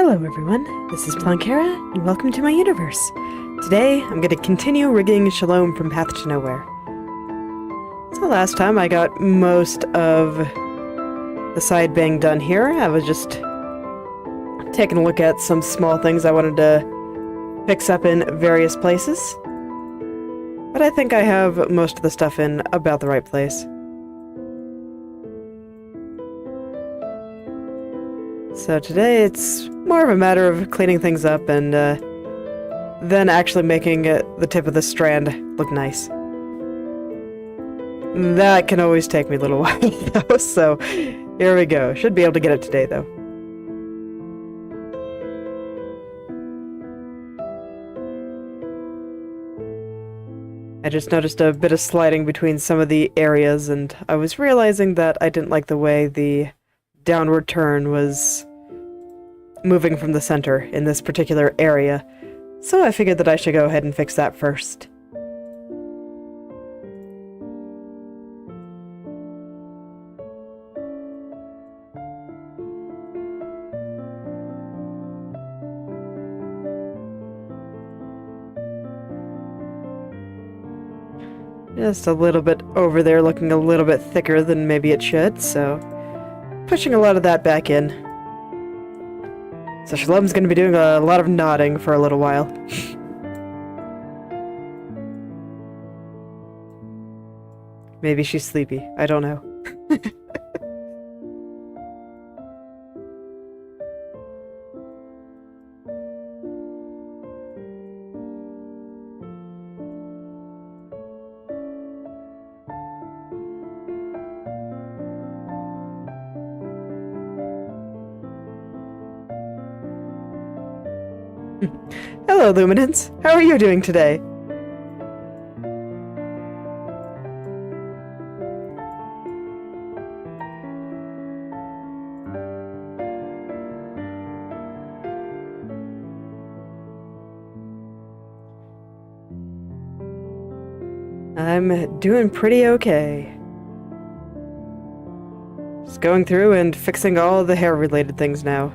Hello everyone, this is Plankera, and welcome to my universe. Today, I'm going to continue rigging Shalom from Path to Nowhere. So last time I got most of the side bang done here. I was just taking a look at some small things I wanted to fix up in various places. But I think I have most of the stuff in about the right place. So today it's more of a matter of cleaning things up and then actually making the tip of the strand look nice. That can always take me a little while though, so here we go. Should be able to get it today though. I just noticed a bit of sliding between some of the areas, and I was realizing that I didn't like the way the downward turn was moving from the center in this particular area, so I figured that I should go ahead and fix that first. Just a little bit over there, looking a little bit thicker than maybe it should, so pushing a lot of that back in. So Shalom's going to be doing a lot of nodding for a little while. Maybe she's sleepy. I don't know. Hello, Luminance. How are you doing today? I'm doing pretty okay. Just going through and fixing all the hair-related things now.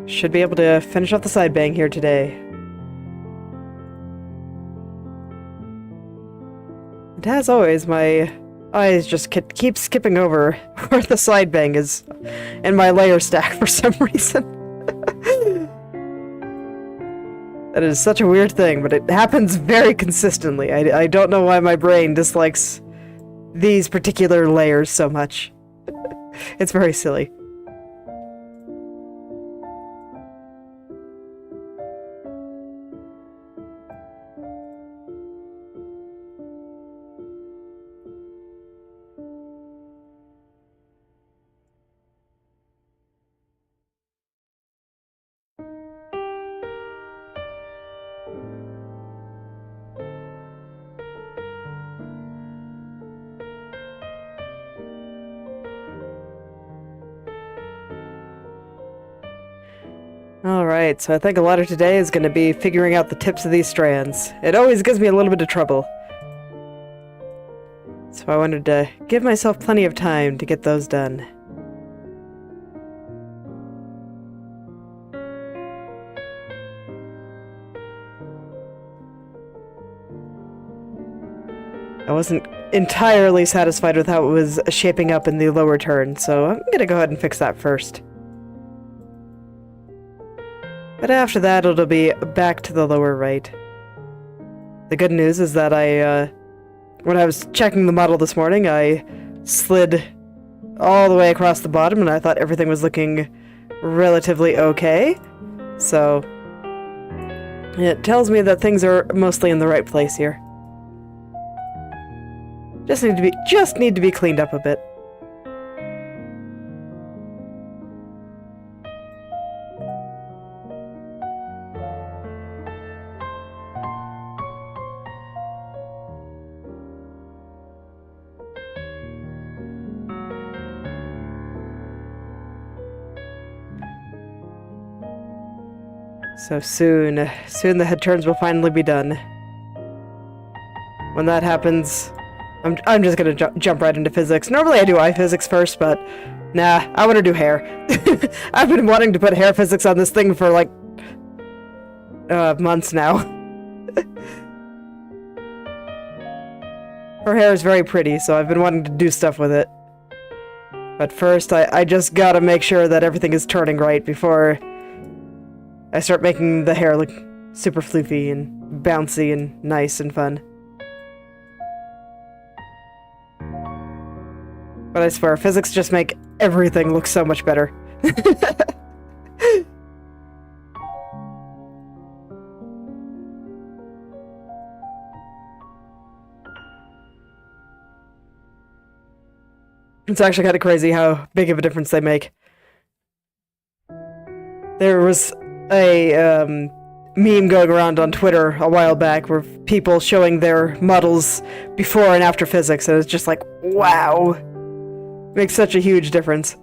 Should be able to finish off the side bang here today. And as always, my eyes just keep skipping over where the side bang is in my layer stack for some reason. That is such a weird thing, but it happens very consistently. I don't know why my brain dislikes these particular layers so much. It's very silly. Alright, so I think a lot of today is going to be figuring out the tips of these strands. It always gives me a little bit of trouble. So I wanted to give myself plenty of time to get those done. I wasn't entirely satisfied with how it was shaping up in the lower turn, so I'm going to go ahead and fix that first. But after that, it'll be back to the lower right. The good news is that when I was checking the model this morning, I slid all the way across the bottom, and I thought everything was looking relatively okay. So it tells me that things are mostly in the right place here. Just need to be cleaned up a bit. So soon the head turns will finally be done. When that happens, I'm just gonna jump right into physics. Normally I do eye physics first, but Nah, I want to do hair. I've been wanting to put hair physics on this thing for, like, months now. Her hair is very pretty, so I've been wanting to do stuff with it. But first, I just gotta make sure that everything is turning right before I start making the hair look super floofy and bouncy and nice and fun. But I swear, physics just make everything look so much better. It's actually kind of crazy how big of a difference they make. There was a meme going around on Twitter a while back where people showing their models before and after physics, and it's just like, wow. Makes such a huge difference.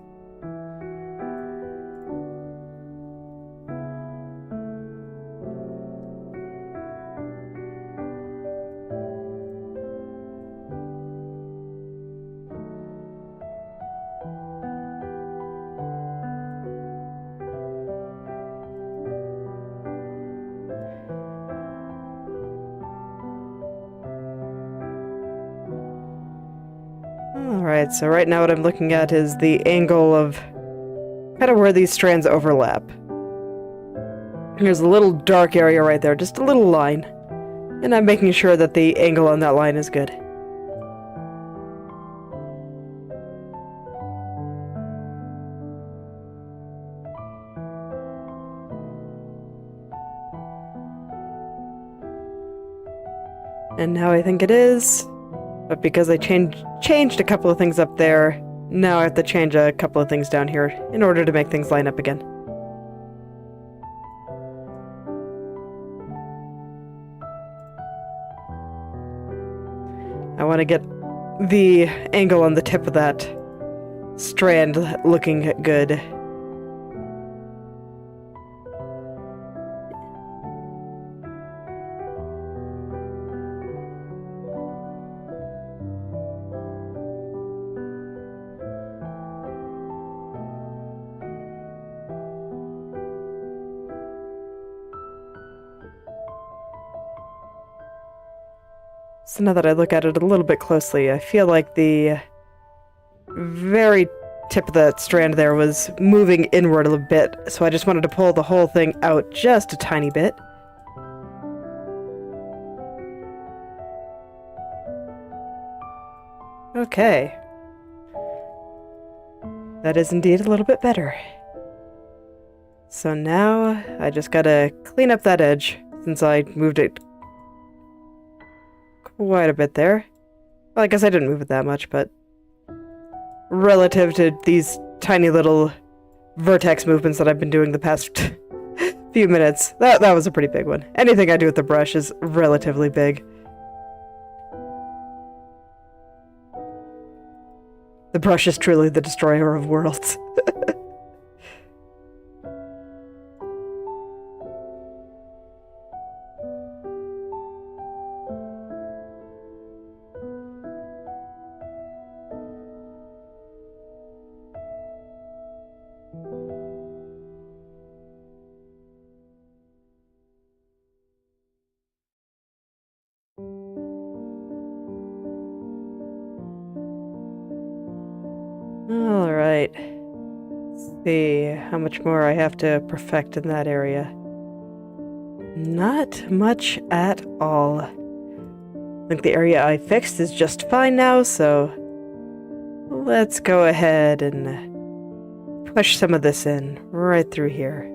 Alright, so right now what I'm looking at is the angle of kind of where these strands overlap. There's a little dark area right there, just a little line. And I'm making sure that the angle on that line is good. And now I think it is. But because I changed a couple of things up there, now I have to change a couple of things down here in order to make things line up again. I want to get the angle on the tip of that strand looking good. So now that I look at it a little bit closely, I feel like the very tip of that strand there was moving inward a little bit, so I just wanted to pull the whole thing out just a tiny bit. Okay. That is indeed a little bit better. So now I just gotta clean up that edge, since I moved it quite a bit there. Well, I guess I didn't move it that much, but relative to these tiny little vertex movements that I've been doing the past few minutes, that was a pretty big one. Anything I do with the brush is relatively big. The brush is truly the destroyer of worlds. Alright. Let's see how much more I have to perfect in that area. Not much at all. I think the area I fixed is just fine now, so let's go ahead and push some of this in right through here.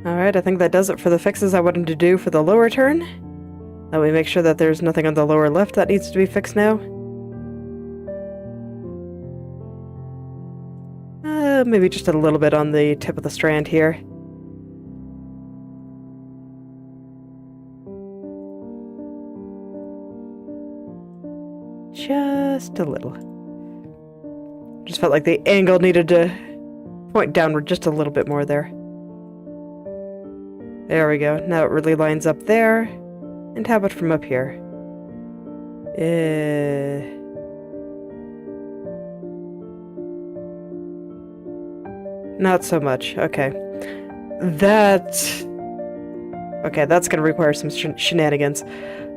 Alright, I think that does it for the fixes I wanted to do for the lower turn. Let me make sure that there's nothing on the lower left that needs to be fixed now. Maybe just a little bit on the tip of the strand here. Just a little. Just felt like the angle needed to point downward just a little bit more there. There we go. Now it really lines up there. And how about from up here? Not so much. Okay. Okay, that's gonna require some shenanigans.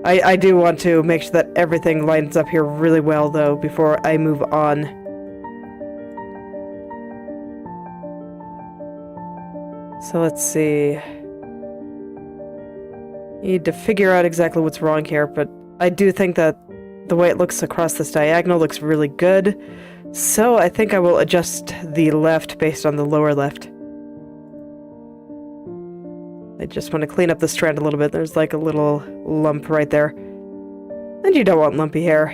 I do want to make sure that everything lines up here really well, though, before I move on. So let's see. Need to figure out exactly what's wrong here, but I do think that the way it looks across this diagonal looks really good. So I think I will adjust the left based on the lower left. I just want to clean up the strand a little bit. There's like a little lump right there. And you don't want lumpy hair.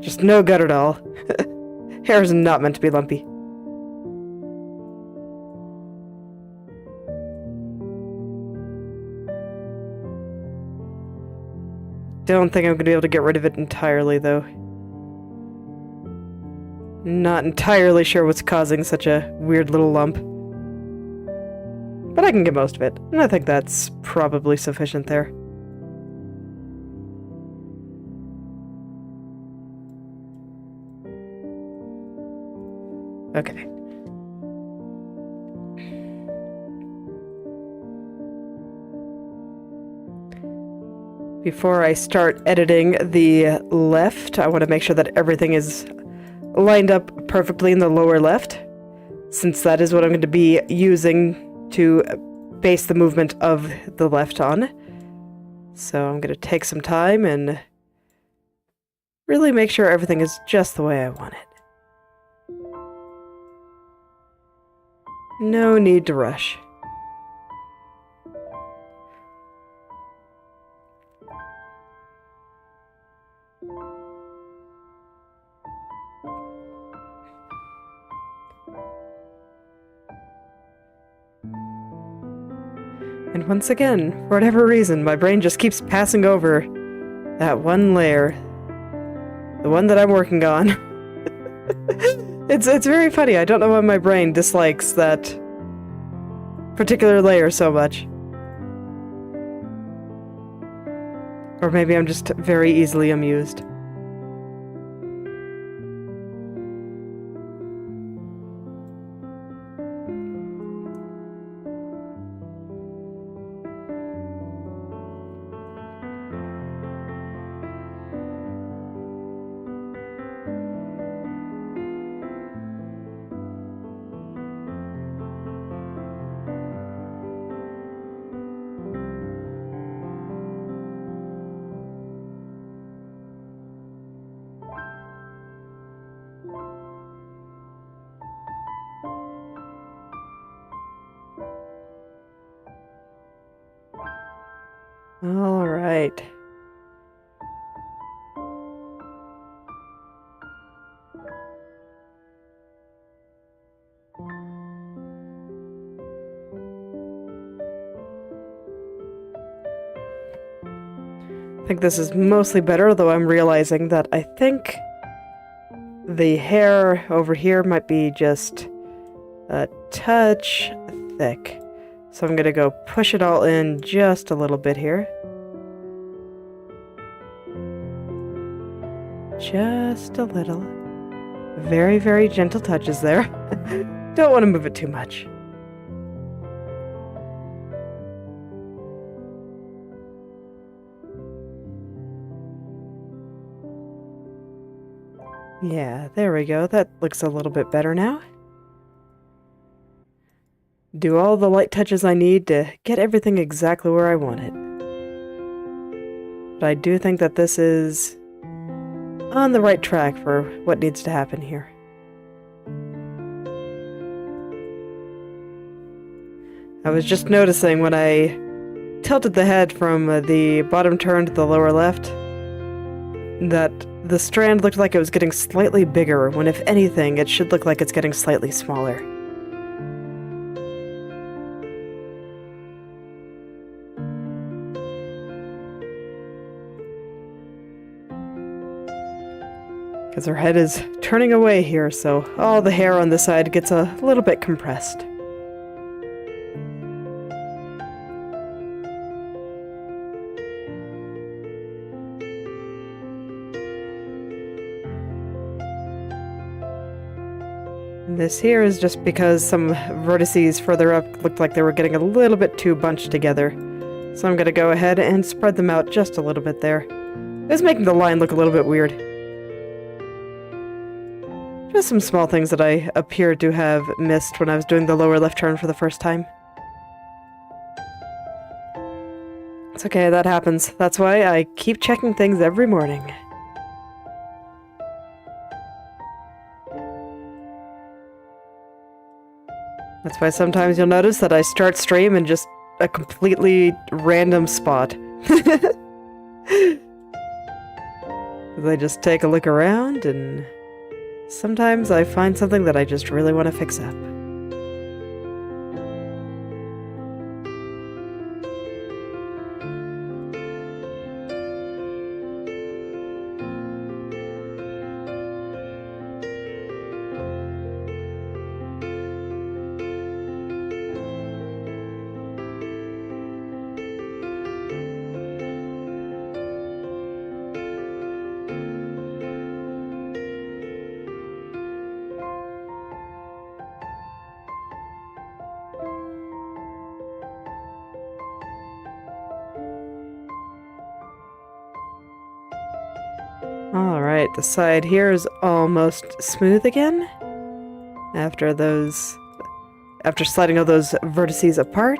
Just no good at all. Hair is not meant to be lumpy. Don't think I'm going to be able to get rid of it entirely, though. Not entirely sure what's causing such a weird little lump. But I can get most of it, and I think that's probably sufficient there. Okay. Before I start editing the left, I want to make sure that everything is lined up perfectly in the lower left, since that is what I'm going to be using to base the movement of the left on. So I'm going to take some time and really make sure everything is just the way I want it. No need to rush. And once again, for whatever reason, my brain just keeps passing over that one layer. The one that I'm working on. It's very funny. I don't know why my brain dislikes that particular layer so much. Or maybe I'm just very easily amused. All right. I think this is mostly better, though I'm realizing that I think the hair over here might be just a touch thick. So I'm gonna go push it all in just a little bit here. Just a little. Very, very gentle touches there. Don't want to move it too much. Yeah, there we go. That looks a little bit better now. Do all the light touches I need to get everything exactly where I want it. But I do think that this is on the right track for what needs to happen here. I was just noticing when I tilted the head from the bottom turn to the lower left that the strand looked like it was getting slightly bigger, when if anything, it should look like it's getting slightly smaller. Because her head is turning away here, so all the hair on the side gets a little bit compressed. This here is just because some vertices further up looked like they were getting a little bit too bunched together. So I'm going to go ahead and spread them out just a little bit there. It was making the line look a little bit weird. Just some small things that I appeared to have missed when I was doing the lower left turn for the first time. It's okay, that happens. That's why I keep checking things every morning. That's why sometimes you'll notice that I start stream in just a completely random spot. I just take a look around, and sometimes I find something that I just really want to fix up. Alright, the side here is almost smooth again. After sliding all those vertices apart.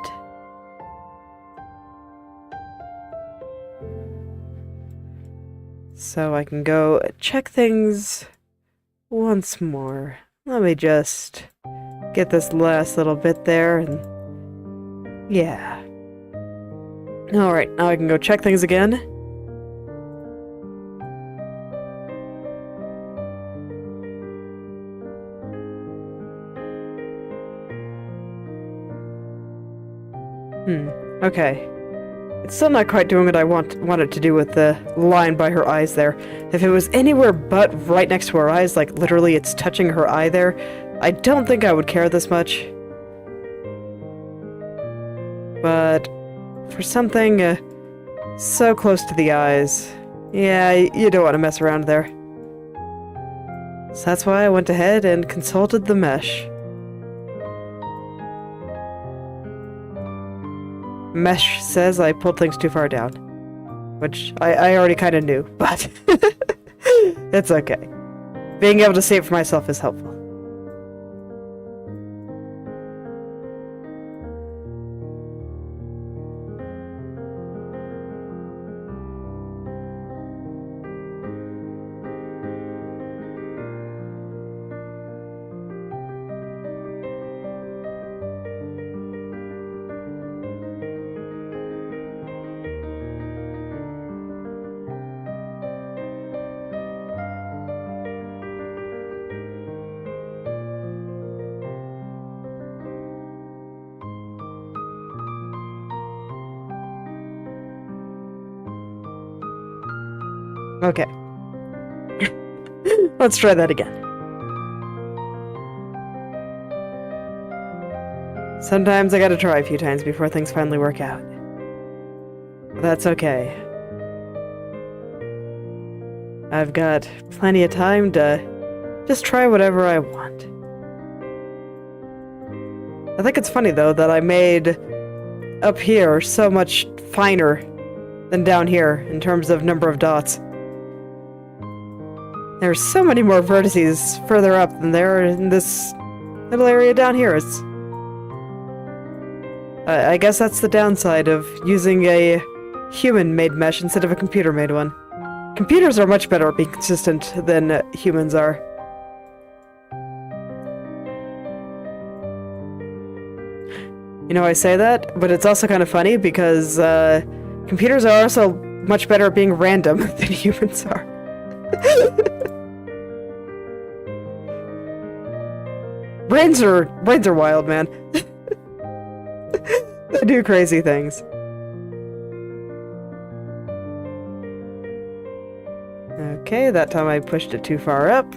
So I can go check things once more. Let me just get this last little bit there, and yeah. Alright, now I can go check things again. Okay. It's still not quite doing what I want it to do with the line by her eyes there. If it was anywhere but right next to her eyes, like literally it's touching her eye there, I don't think I would care this much. But for something so close to the eyes, yeah, you don't want to mess around there. So that's why I went ahead and consulted the mesh. Mesh says I pulled things too far down, which I already kind of knew, but it's okay. Being able to see it for myself is helpful. Okay. Let's try that again. Sometimes I gotta try a few times before things finally work out. But that's okay. I've got plenty of time to just try whatever I want. I think it's funny, though, that I made up here so much finer than down here in terms of number of dots. There's so many more vertices further up than there are in this little area down here. I guess that's the downside of using a human-made mesh instead of a computer-made one. Computers are much better at being consistent than humans are. You know, I say that, but it's also kind of funny because computers are also much better at being random than humans are. Brains are wild, man. They do crazy things. Okay, that time I pushed it too far up.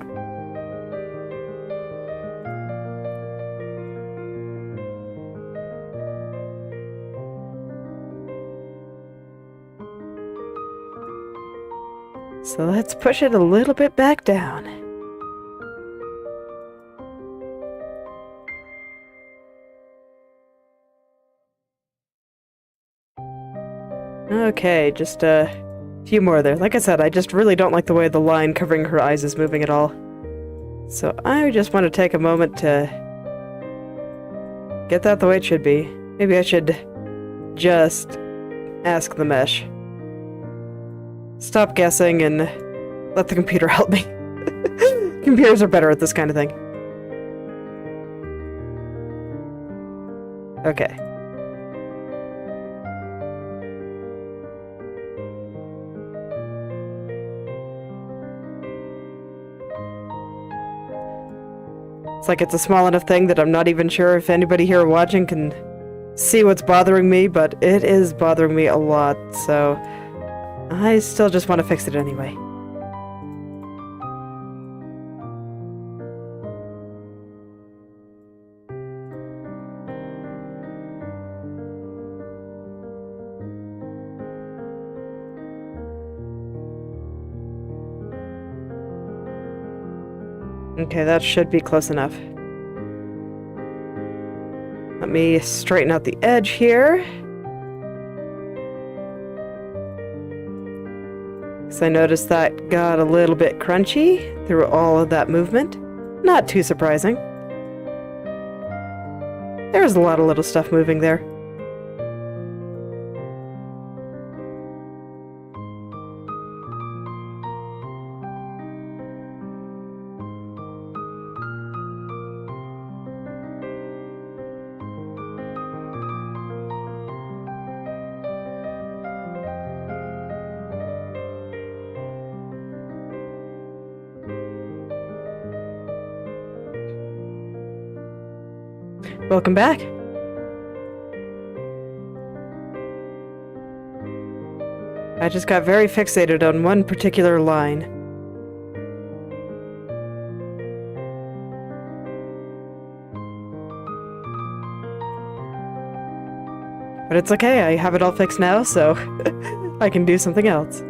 So let's push it a little bit back down. Okay, just a few more there. Like I said, I just really don't like the way the line covering her eyes is moving at all. So I just want to take a moment to get that the way it should be. Maybe I should just ask the mesh. Stop guessing and let the computer help me. Computers are better at this kind of thing. Okay. It's like it's a small enough thing that I'm not even sure if anybody here watching can see what's bothering me, but it is bothering me a lot, so I still just want to fix it anyway. Okay, that should be close enough. Let me straighten out the edge here. Because I noticed that got a little bit crunchy through all of that movement. Not too surprising. There's a lot of little stuff moving there. Welcome back. I just got very fixated on one particular line. But it's okay, I have it all fixed now, so I can do something else.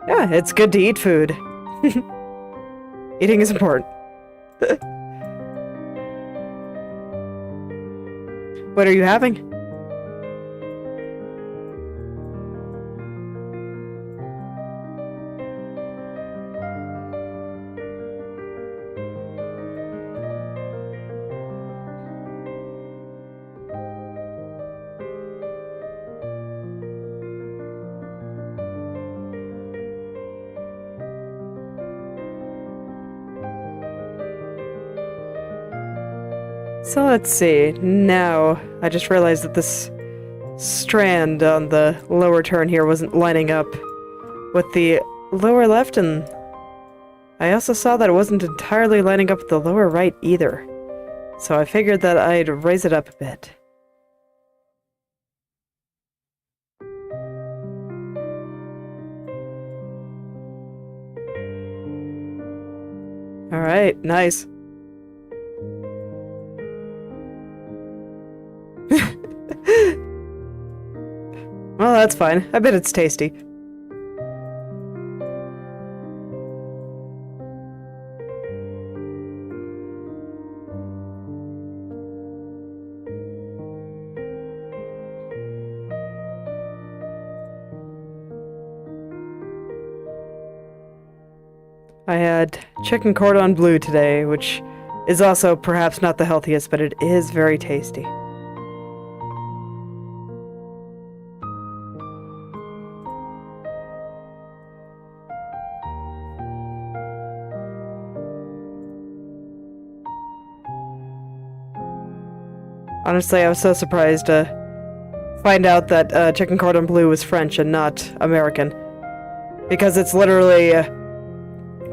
Yeah, it's good to eat food. Eating is important. What are you having? So let's see, now I just realized that this strand on the lower turn here wasn't lining up with the lower left, and I also saw that it wasn't entirely lining up with the lower right either. So I figured that I'd raise it up a bit. Alright, nice. Well, that's fine. I bet it's tasty. I had chicken cordon bleu today, which is also perhaps not the healthiest, but it is very tasty. Honestly, I was so surprised to find out that chicken cordon bleu was French and not American. Because it's literally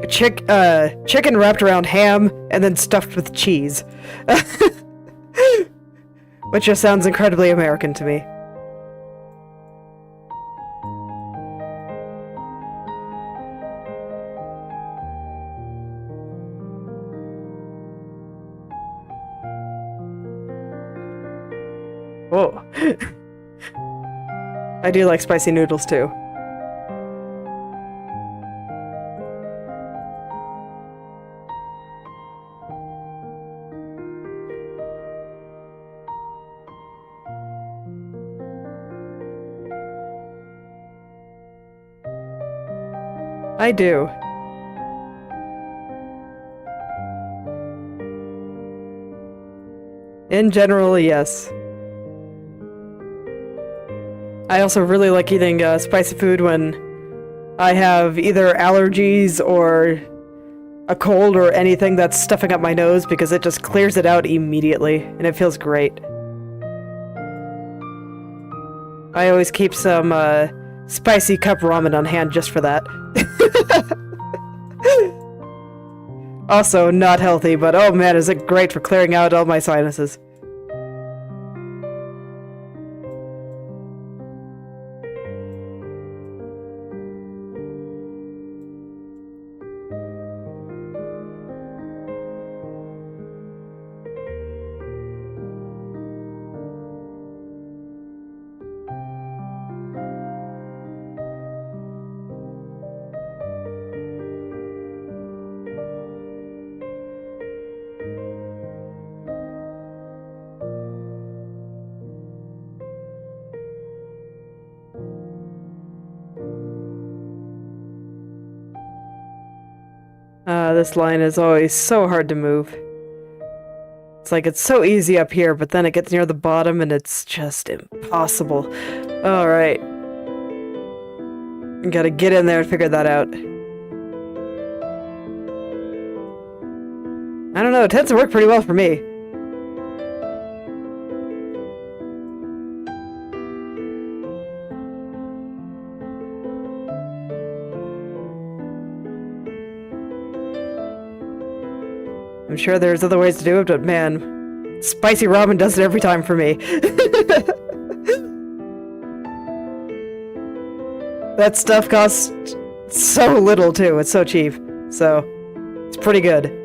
chicken wrapped around ham and then stuffed with cheese. Which just sounds incredibly American to me. Oh. I do like spicy noodles too. I do. In general, yes. I also really like eating spicy food when I have either allergies or a cold or anything that's stuffing up my nose, because it just clears it out immediately, and it feels great. I always keep some spicy cup ramen on hand just for that. Also, not healthy, but oh man, is it great for clearing out all my sinuses. This line is always so hard to move. It's like it's so easy up here, but then it gets near the bottom and it's just impossible. Alright. Gotta get in there and figure that out. I don't know, it tends to work pretty well for me. I'm sure there's other ways to do it, but man, spicy ramen does it every time for me. That stuff costs so little too, it's so cheap, so it's pretty good.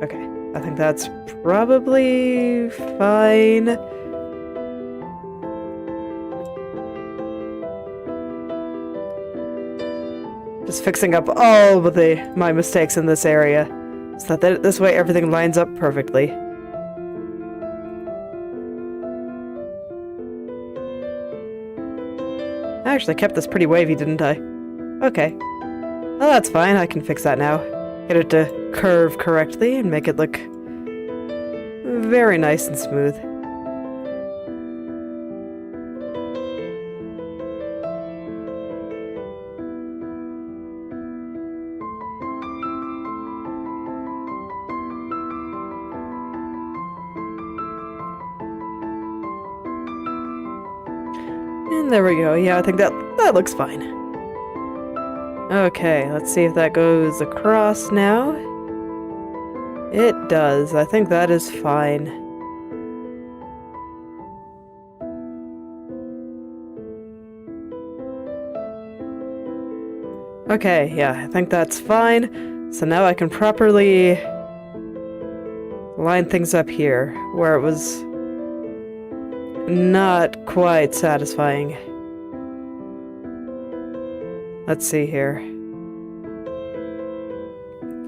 Okay, I think that's probably fine. Just fixing up all of my mistakes in this area, so that this way everything lines up perfectly. I actually kept this pretty wavy, didn't I? Okay. Well, that's fine, I can fix that now. Get it to curve correctly and make it look very nice and smooth. And there we go. Yeah, I think that looks fine. Okay, let's see if that goes across now. It does. I think that is fine. Okay, yeah, I think that's fine. So now I can properly line things up here, where it was not quite satisfying. Let's see here.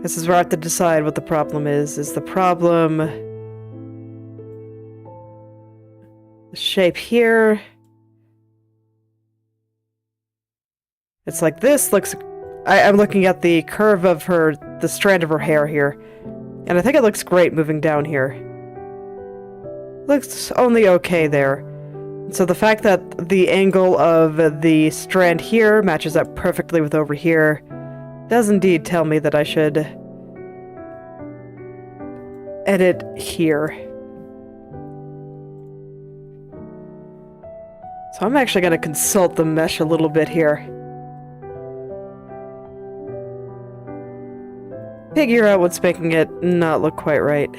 This is where I have to decide what the problem is. Is the problem the shape here? It's like this looks... I'm looking at the curve of the strand of her hair here. And I think it looks great moving down here. Looks only okay there. So the fact that the angle of the strand here matches up perfectly with over here does indeed tell me that I should edit here. So I'm actually going to consult the mesh a little bit here. figure out what's making it not look quite right.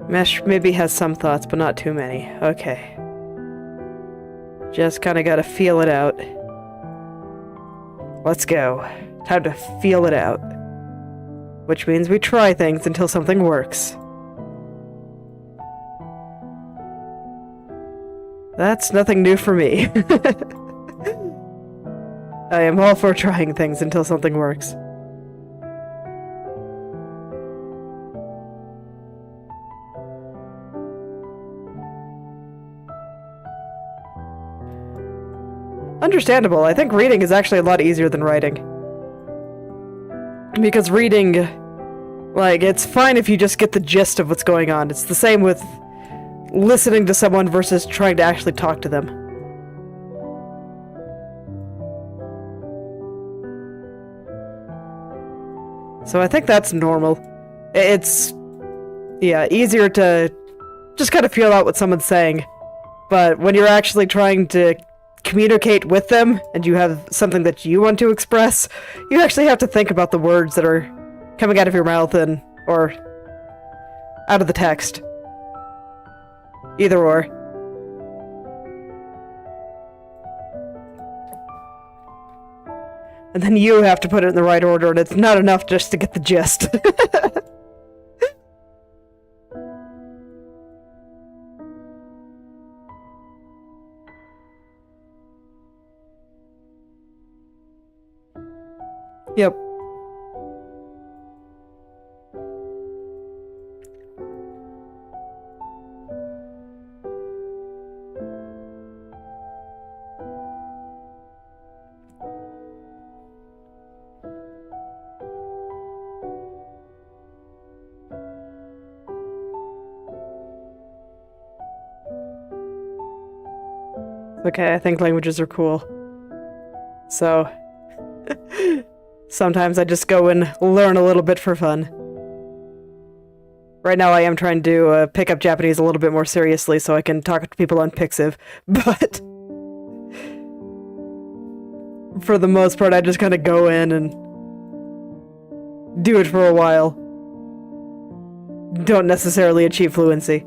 Mesh maybe has some thoughts, but not too many. Okay. Just kinda gotta feel it out. Let's go. Time to feel it out. Which means we try things until something works. That's nothing new for me. I am all for trying things until something works. Understandable. I think reading is actually a lot easier than writing. Because reading, like, it's fine if you just get the gist of what's going on. It's the same with listening to someone versus trying to actually talk to them. So I think that's normal. It's, yeah, easier to just kind of feel out what someone's saying. But when you're actually trying to communicate with them, and you have something that you want to express, you actually have to think about the words that are coming out of your mouth or out of the text. Either or. And then you have to put it in the right order, and it's not enough just to get the gist. Yep. Okay, I think languages are cool. So, sometimes I just go and learn a little bit for fun. Right now I am trying to pick up Japanese a little bit more seriously so I can talk to people on Pixiv, but for the most part I just kind of go in and do it for a while. Don't necessarily achieve fluency.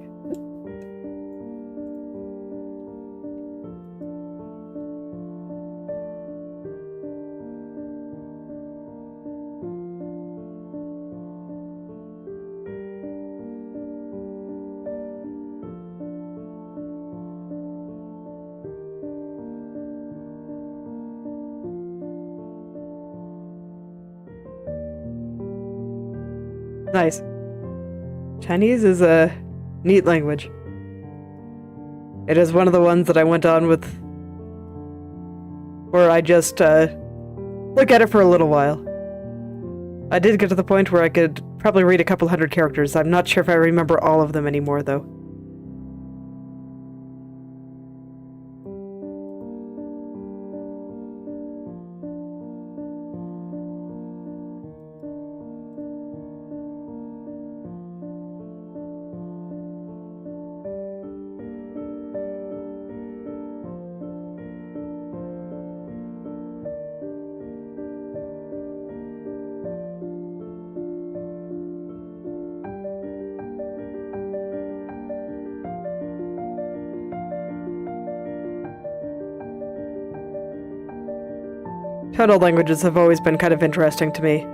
Nice. Chinese is a neat language. It is one of the ones that I went on with where I just look at it for a little while. I did get to the point where I could probably read a couple hundred characters. I'm not sure if I remember all of them anymore, though. Tonal languages have always been kind of interesting to me,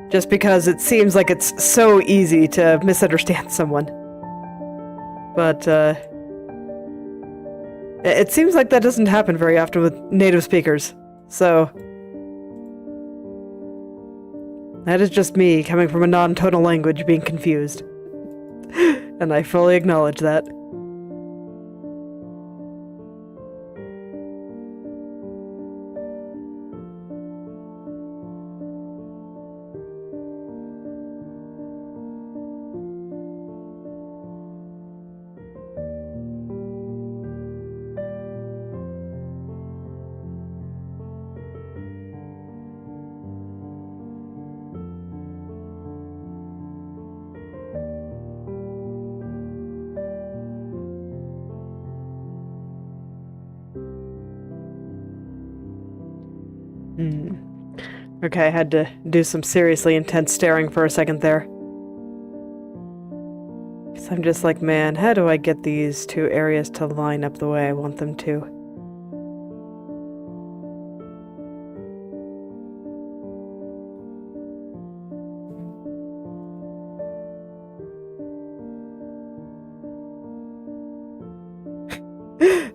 just because it seems like it's so easy to misunderstand someone. But, it seems like that doesn't happen very often with native speakers, so that is just me coming from a non-tonal language being confused. And I fully acknowledge that. Okay, I had to do some seriously intense staring for a second there. Because I'm just like, man, how do I get these two areas to line up the way I want them to?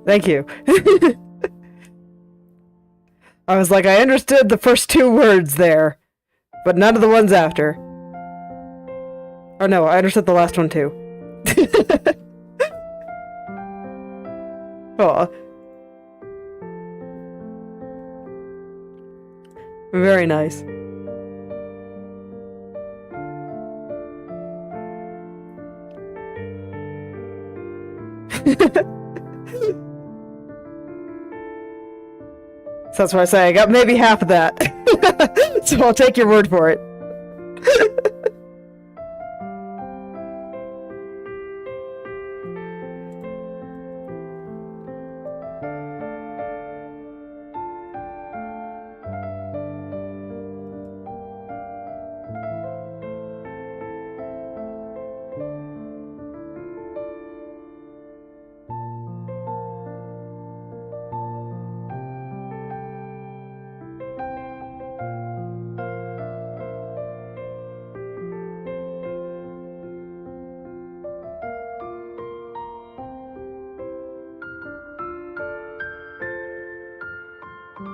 Thank you. I was like, I understood the first two words there, but none of the ones after. Or no, I understood the last one too. Aw. Very nice. So that's why I say I got maybe half of that. So I'll take your word for it.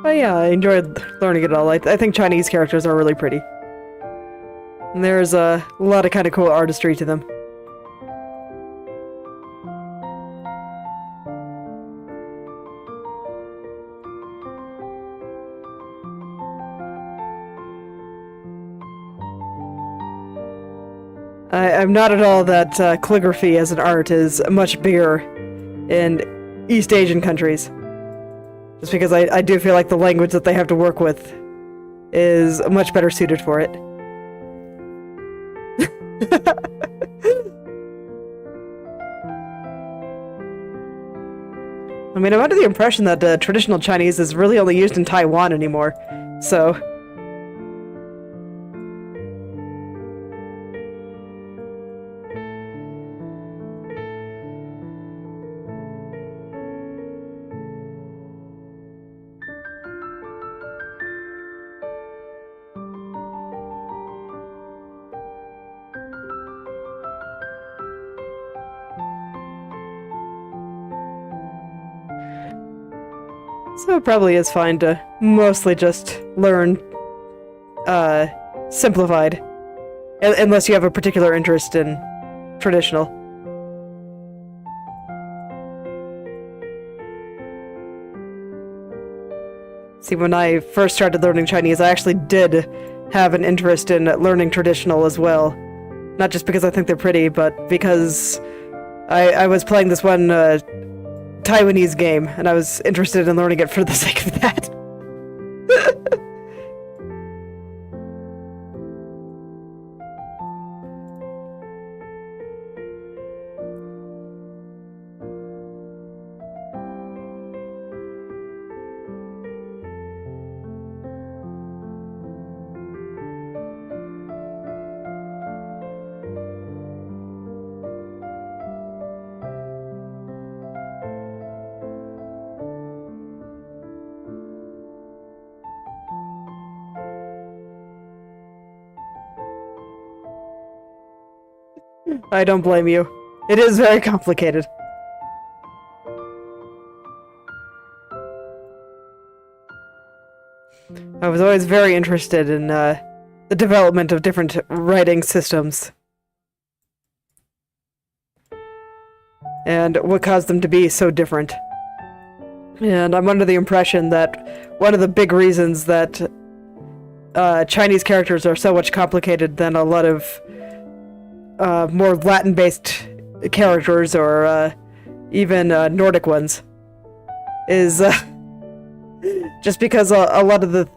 But yeah, I enjoyed learning it all. I think Chinese characters are really pretty. And there's a lot of kind of cool artistry to them. I'm not at all that calligraphy as an art is much bigger in East Asian countries. Just because I do feel like the language that they have to work with is much better suited for it. I mean, I'm under the impression that traditional Chinese is really only used in Taiwan anymore, so... So it probably is fine to mostly just learn simplified, unless you have a particular interest in traditional. See, when I first started learning Chinese, I actually did have an interest in learning traditional as well. Not just because I think they're pretty, but because I was playing this one Taiwanese game, and I was interested in learning it for the sake of that. I don't blame you. It is very complicated. I was always very interested in the development of different writing systems. And what caused them to be so different. And I'm under the impression that one of the big reasons that Chinese characters are so much complicated than a lot of more Latin-based characters or even Nordic ones is just because a lot of the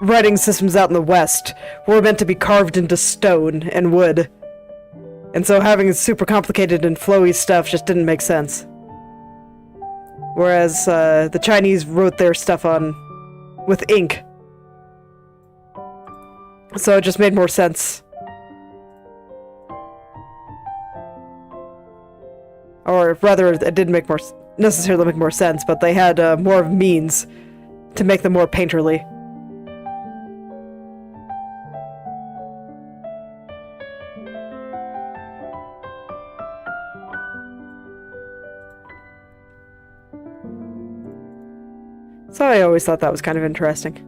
writing systems out in the West were meant to be carved into stone and wood. And so having super complicated and flowy stuff just didn't make sense. Whereas the Chinese wrote their stuff with ink So it just made more sense. Or rather, it didn't necessarily make more sense, but they had more means to make them more painterly. So I always thought that was kind of interesting.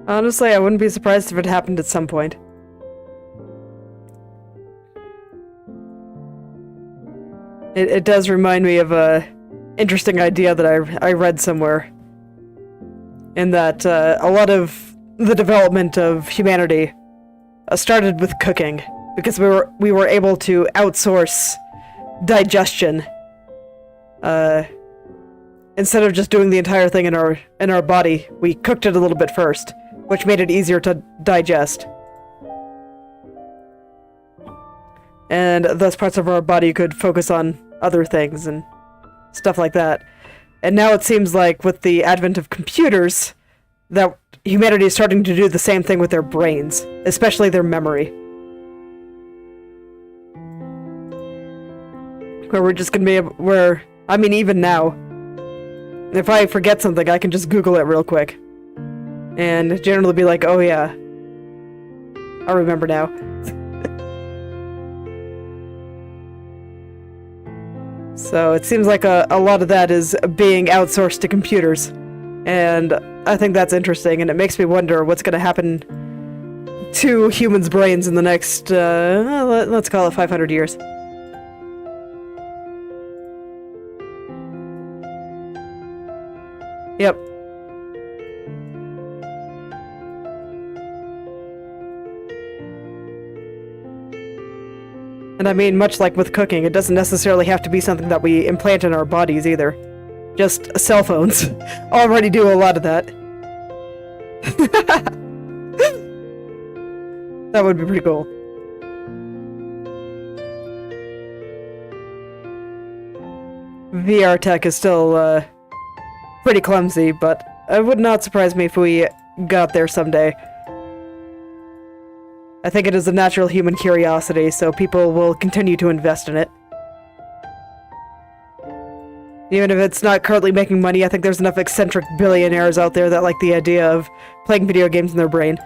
Honestly, I wouldn't be surprised if it happened at some point. It does remind me of a interesting idea that I read somewhere. In that a lot of the development of humanity started with cooking, because we were able to outsource digestion. Instead of just doing the entire thing in our body, we cooked it a little bit first, which made it easier to digest. And those parts of our body could focus on other things and stuff like that. And now it seems like with the advent of computers, that humanity is starting to do the same thing with their brains, especially their memory. Where we're just gonna be able, I mean, even now, if I forget something, I can just Google it real quick. And generally be like, oh yeah, I remember now. So it seems like a lot of that is being outsourced to computers. And I think that's interesting, and it makes me wonder what's going to happen to humans' brains in the next, let's call it 500 years. Yep. And I mean, much like with cooking, it doesn't necessarily have to be something that we implant in our bodies either. Just cell phones already do a lot of that. That would be pretty cool. VR tech is still pretty clumsy, but it would not surprise me if we got there someday. I think it is a natural human curiosity, so people will continue to invest in it. Even if it's not currently making money, I think there's enough eccentric billionaires out there that like the idea of playing video games in their brain.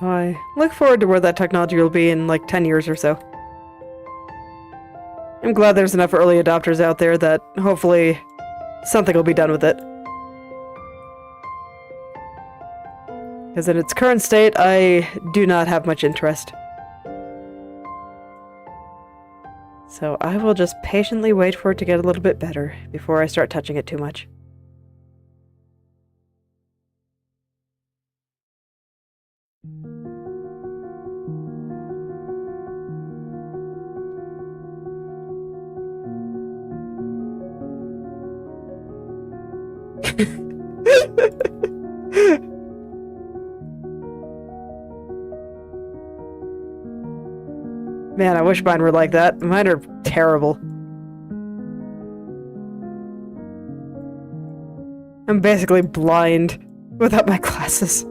So I look forward to where that technology will be in like 10 years or so. I'm glad there's enough early adopters out there that hopefully something will be done with it. Because in its current state, I do not have much interest. So I will just patiently wait for it to get a little bit better before I start touching it too much. Man, I wish mine were like that. Mine are terrible. I'm basically blind without my glasses.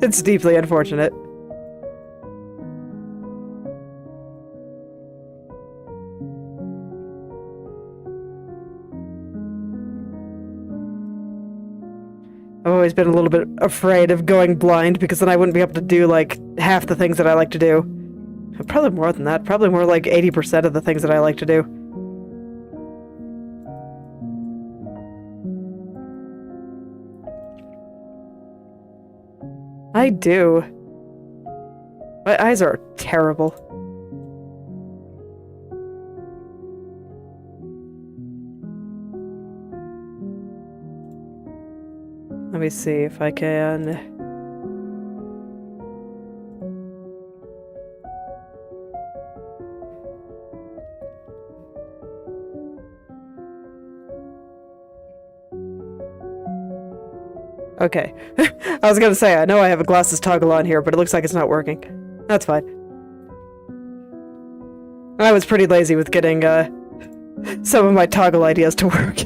It's deeply unfortunate. I've always been a little bit afraid of going blind because then I wouldn't be able to do, like, half the things that I like to do. Probably more than that. Probably more like 80% of the things that I like to do. I do. My eyes are terrible. Let me see if I can... Okay. I was gonna say, I know I have a glasses toggle on here, but it looks like it's not working. That's fine. I was pretty lazy with getting, some of my toggle ideas to work.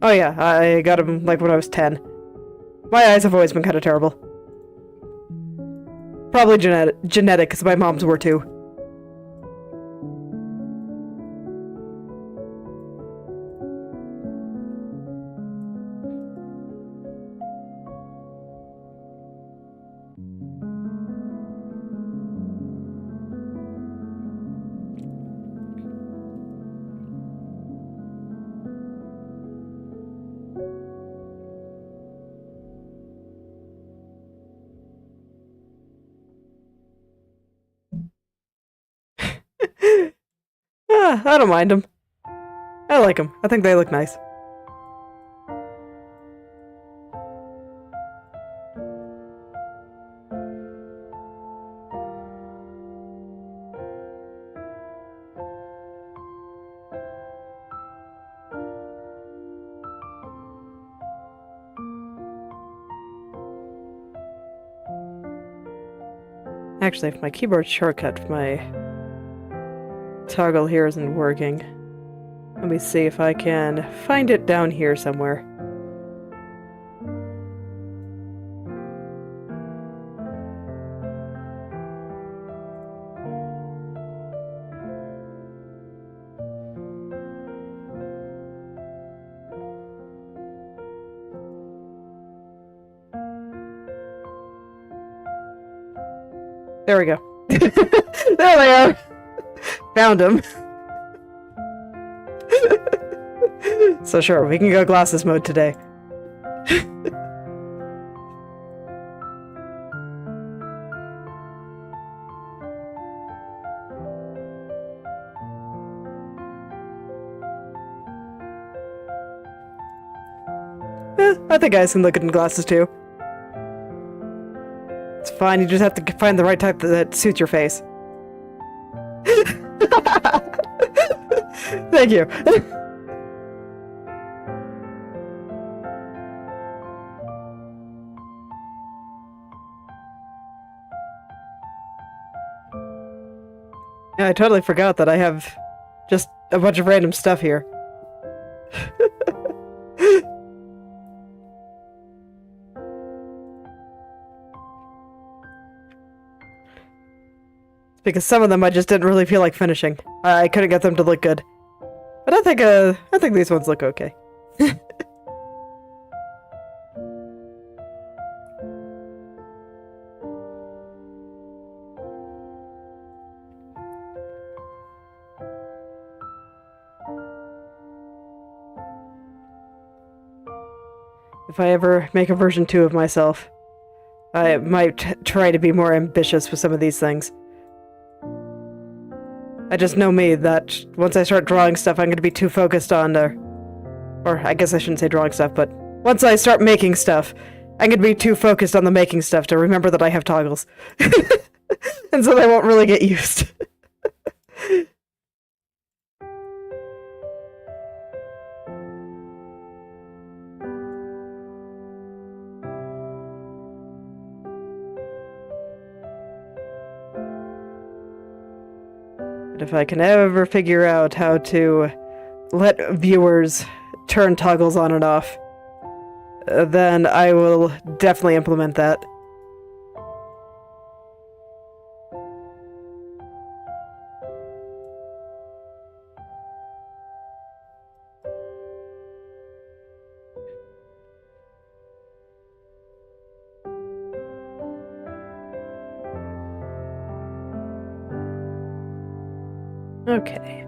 Oh yeah, I got them, like, when I was 10. My eyes have always been kind of terrible. Probably genetic, because my mom's were too. I don't mind them. I like them. I think they look nice. Actually, if my keyboard shortcut, my toggle here isn't working. Let me see if I can find it down here somewhere. There we go. There they are! Found them. So sure, we can go glasses mode today. I think guys can look in glasses too. It's fine, you just have to find the right type that suits your face. Thank you. Yeah, I totally forgot that I have just a bunch of random stuff here. Because some of them I just didn't really feel like finishing. I couldn't get them to look good. But I think these ones look okay. If I ever make a version 2 of myself, I might try to be more ambitious with some of these things. I just know me, that once I start drawing stuff, I'm going to be too focused on, or I guess I shouldn't say drawing stuff, but once I start making stuff, I'm going to be too focused on the making stuff to remember that I have toggles. And so they won't really get used. But if I can ever figure out how to let viewers turn toggles on and off, then I will definitely implement that. Okay.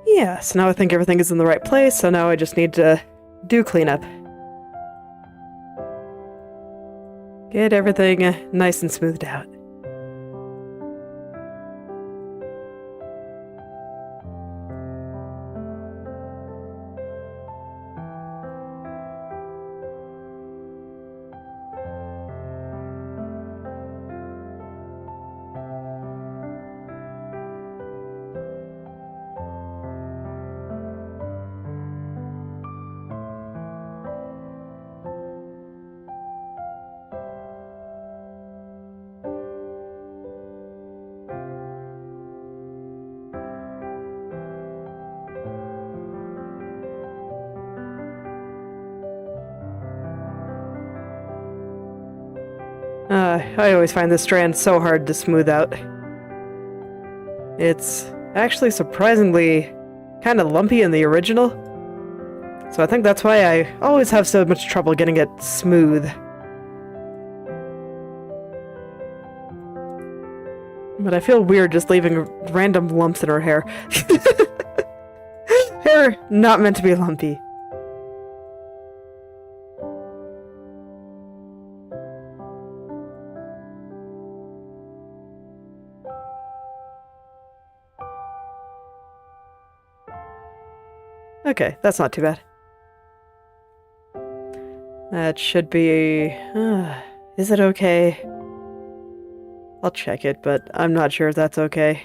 Yeah, so now I think everything is in the right place, so now I just need to do cleanup. Get everything nice and smoothed out. I always find this strand so hard to smooth out. It's actually surprisingly kind of lumpy in the original, so I think that's why I always have so much trouble getting it smooth. But I feel weird just leaving random lumps in her hair. Hair not meant to be lumpy. Okay, that's not too bad. That should be... is it okay? I'll check it, but I'm not sure if that's okay.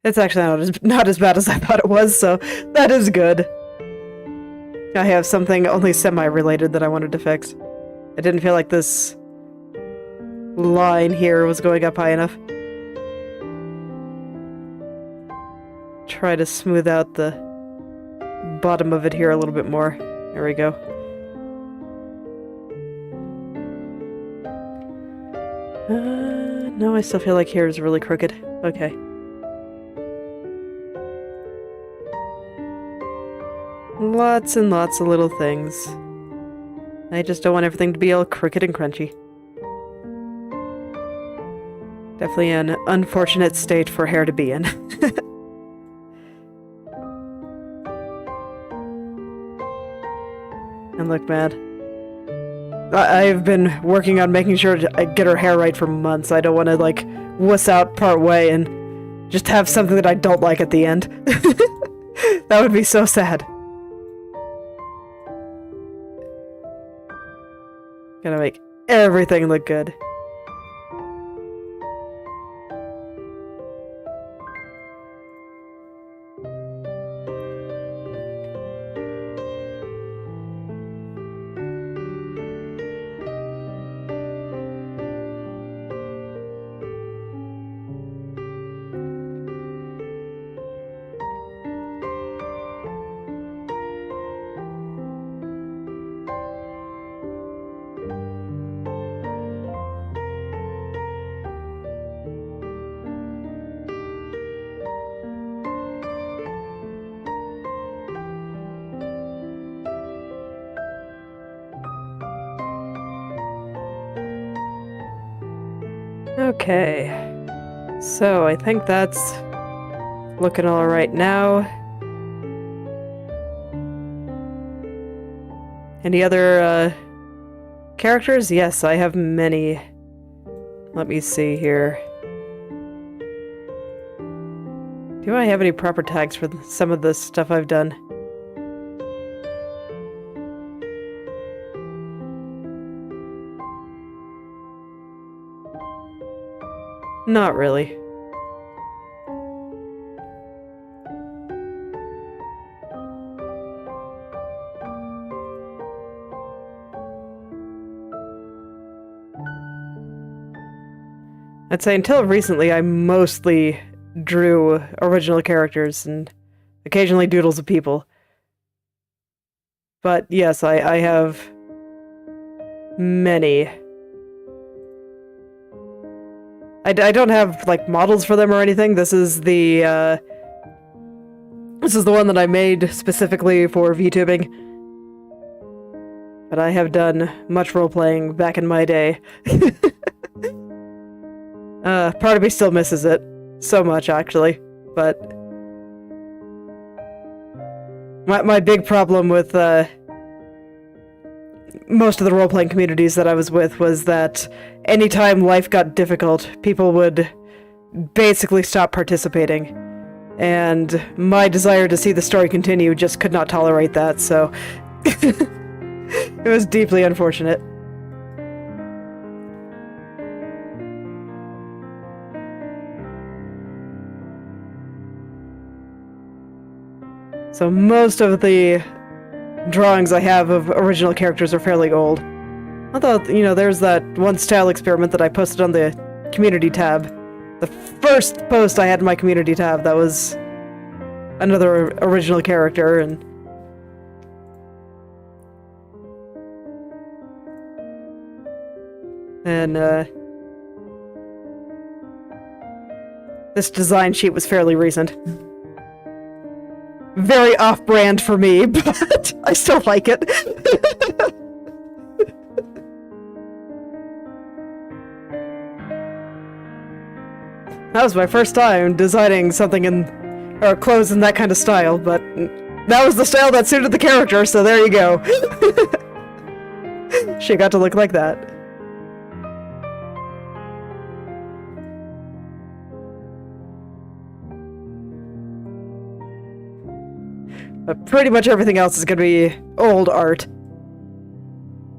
It's actually not as bad as I thought it was, so that is good. I have something only semi-related that I wanted to fix. I didn't feel like this line here was going up high enough. Try to smooth out the bottom of it here a little bit more. There we go. No, I still feel like hair is really crooked. Okay. Lots and lots of little things. I just don't want everything to be all crooked and crunchy. Definitely an unfortunate state for hair to be in. And look, man. I've been working on making sure I get her hair right for months. I don't want to, like, wuss out part way and just have something that I don't like at the end. That would be so sad. Gotta make everything look good. Okay, so I think that's looking all right now. Any other characters? Yes, I have many. Let me see here. Do I have any proper tags for some of the stuff I've done? Not really. I'd say until recently I mostly drew original characters and occasionally doodles of people. But yes, I have many. I don't have, like, models for them or anything. This is the one that I made specifically for VTubing. But I have done much role-playing back in my day. Part of me still misses it. So much, actually. But my big problem with most of the role-playing communities that I was with was that anytime life got difficult, people would basically stop participating. And my desire to see the story continue just could not tolerate that, so it was deeply unfortunate. So most of the drawings I have of original characters are fairly old. Although, you know, there's that one style experiment that I posted on the community tab. The first post I had in my community tab, that was another original character, and this design sheet was fairly recent. Very off-brand for me, but I still like it. That was my first time designing something or clothes in that kind of style, but that was the style that suited the character, so there you go. She got to look like that. But pretty much everything else is gonna be old art.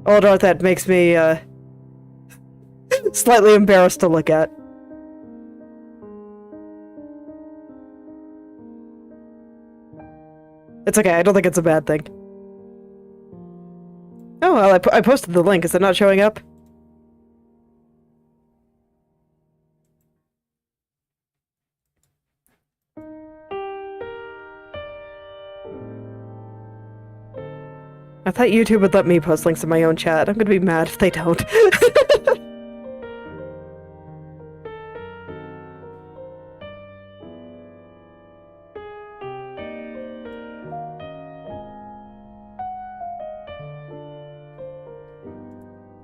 Old art that makes me, slightly embarrassed to look at. It's okay, I don't think it's a bad thing. Oh, well, I posted the link. Is it not showing up? I thought YouTube would let me post links in my own chat. I'm gonna be mad if they don't.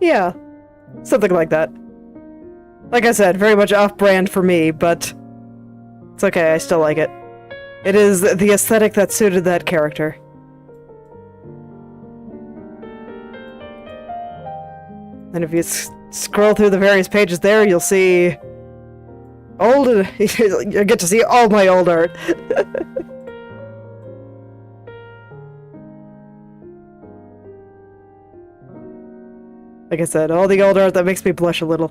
Yeah, something like that. Like I said, very much off-brand for me, but it's okay, I still like it. It is the aesthetic that suited that character. And if you scroll through the various pages there, you'll see old. You get to see all my old art. Like I said, all the old art that makes me blush a little.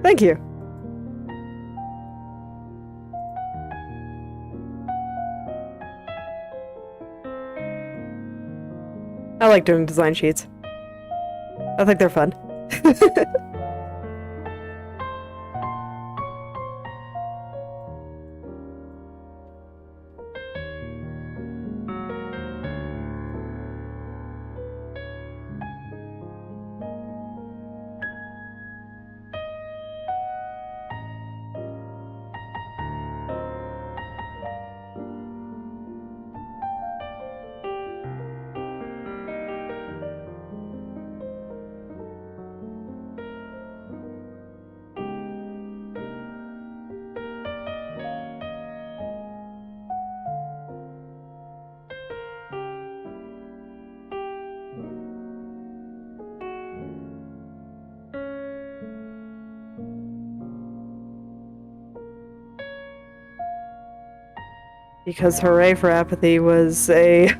Thank you. I like doing design sheets. I think they're fun. Because Hooray for Apathy was a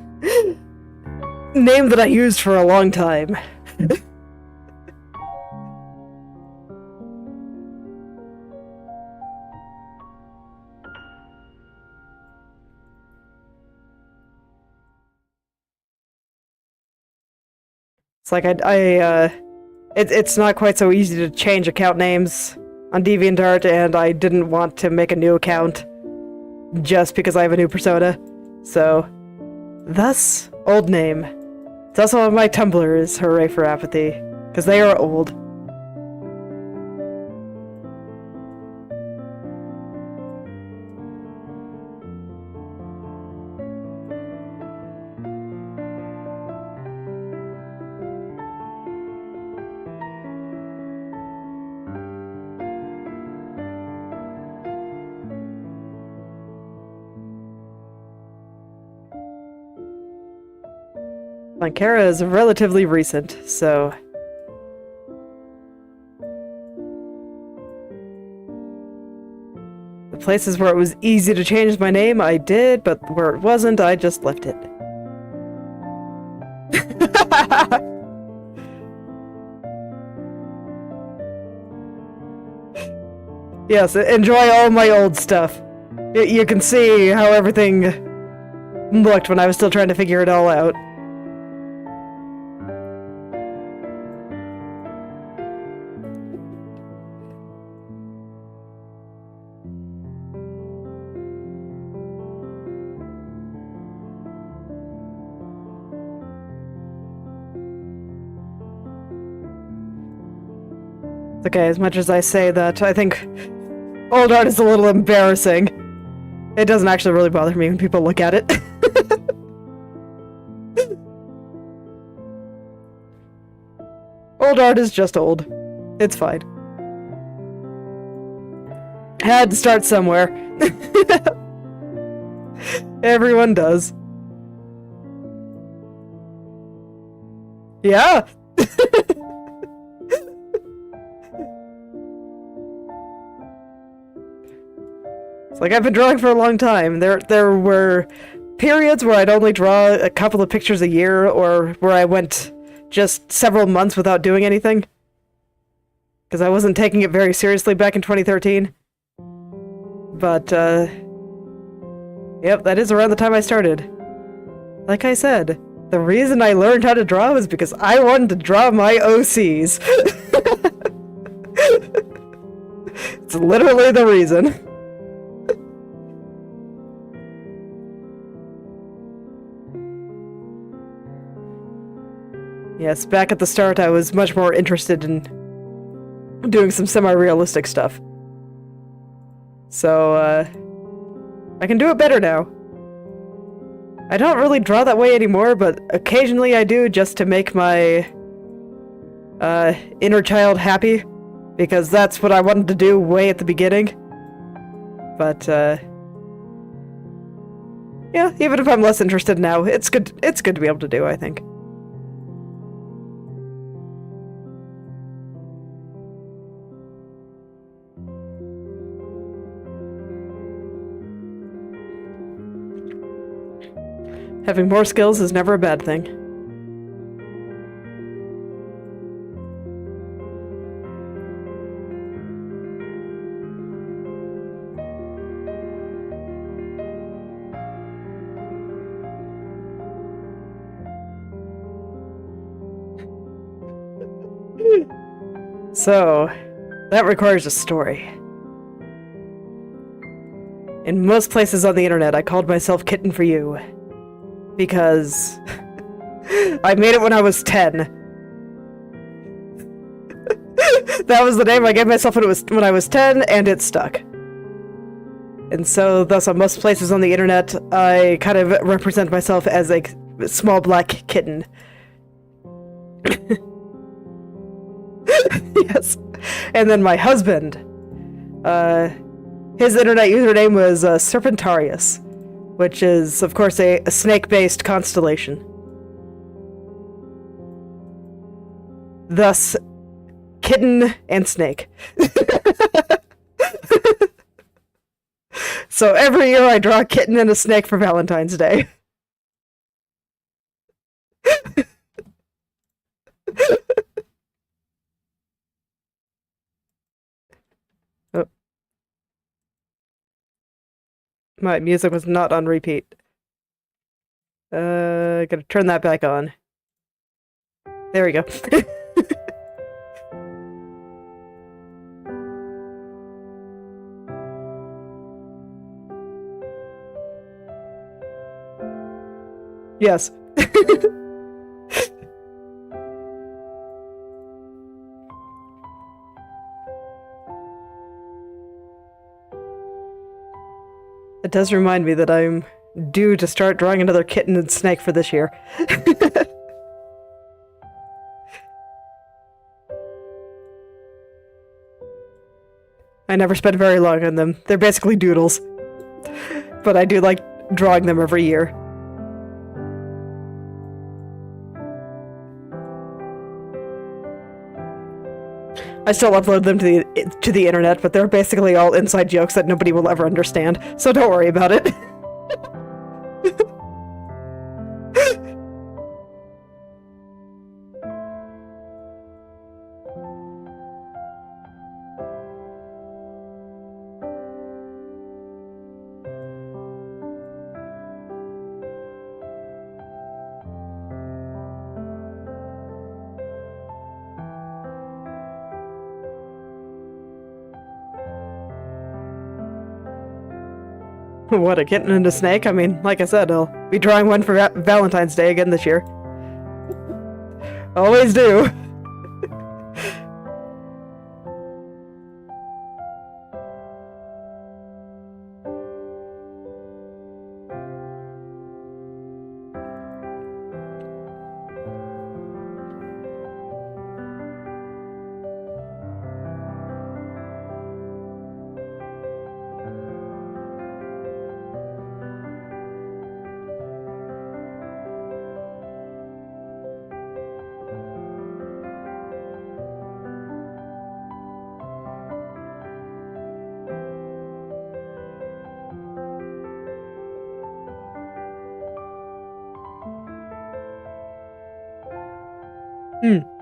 name that I used for a long time. It's like it's not quite so easy to change account names on DeviantArt, and I didn't want to make a new account just because I have a new persona. So, thus, old name. It's also on my Tumblr is Hooray for Apathy, because they are old. Lankara is relatively recent, so... The places where it was easy to change my name, I did, but where it wasn't, I just left it. Yes, enjoy all my old stuff. You can see how everything looked when I was still trying to figure it all out. Okay, as much as I say that, I think old art is a little embarrassing. It doesn't actually really bother me when people look at it. Old art is just old. It's fine. Had to start somewhere. Everyone does. Yeah! Like, I've been drawing for a long time. There were periods where I'd only draw a couple of pictures a year, or where I went just several months without doing anything. Because I wasn't taking it very seriously back in 2013. But, yep, that is around the time I started. Like I said, the reason I learned how to draw was because I wanted to draw my OCs. It's literally the reason. Yes, back at the start I was much more interested in doing some semi-realistic stuff. So, I can do it better now. I don't really draw that way anymore, but occasionally I do just to make my inner child happy, because that's what I wanted to do way at the beginning. But, yeah, even if I'm less interested now, it's good to be able to do, I think. Having more skills is never a bad thing. So, that requires a story. In most places on the internet, I called myself Kitten for You. Because I made it when I was 10. That was the name I gave myself when I was 10, and it stuck. And so, thus, on most places on the internet, I kind of represent myself as a small black kitten. Yes. And then my husband, his internet username was Serpentarius, which is, of course, a snake-based constellation. Thus, kitten and snake. So every year I draw a kitten and a snake for Valentine's Day. Oh. My music was not on repeat. Gotta turn that back on. There we go. Yes. It does remind me that I'm due to start drawing another kitten and snake for this year. I never spent very long on them. They're basically doodles. But I do like drawing them every year. I still upload them to the internet, but they're basically all inside jokes that nobody will ever understand, so don't worry about it. What, a kitten and a snake? I mean, like I said, I'll be drawing one for Valentine's Day again this year. Always do.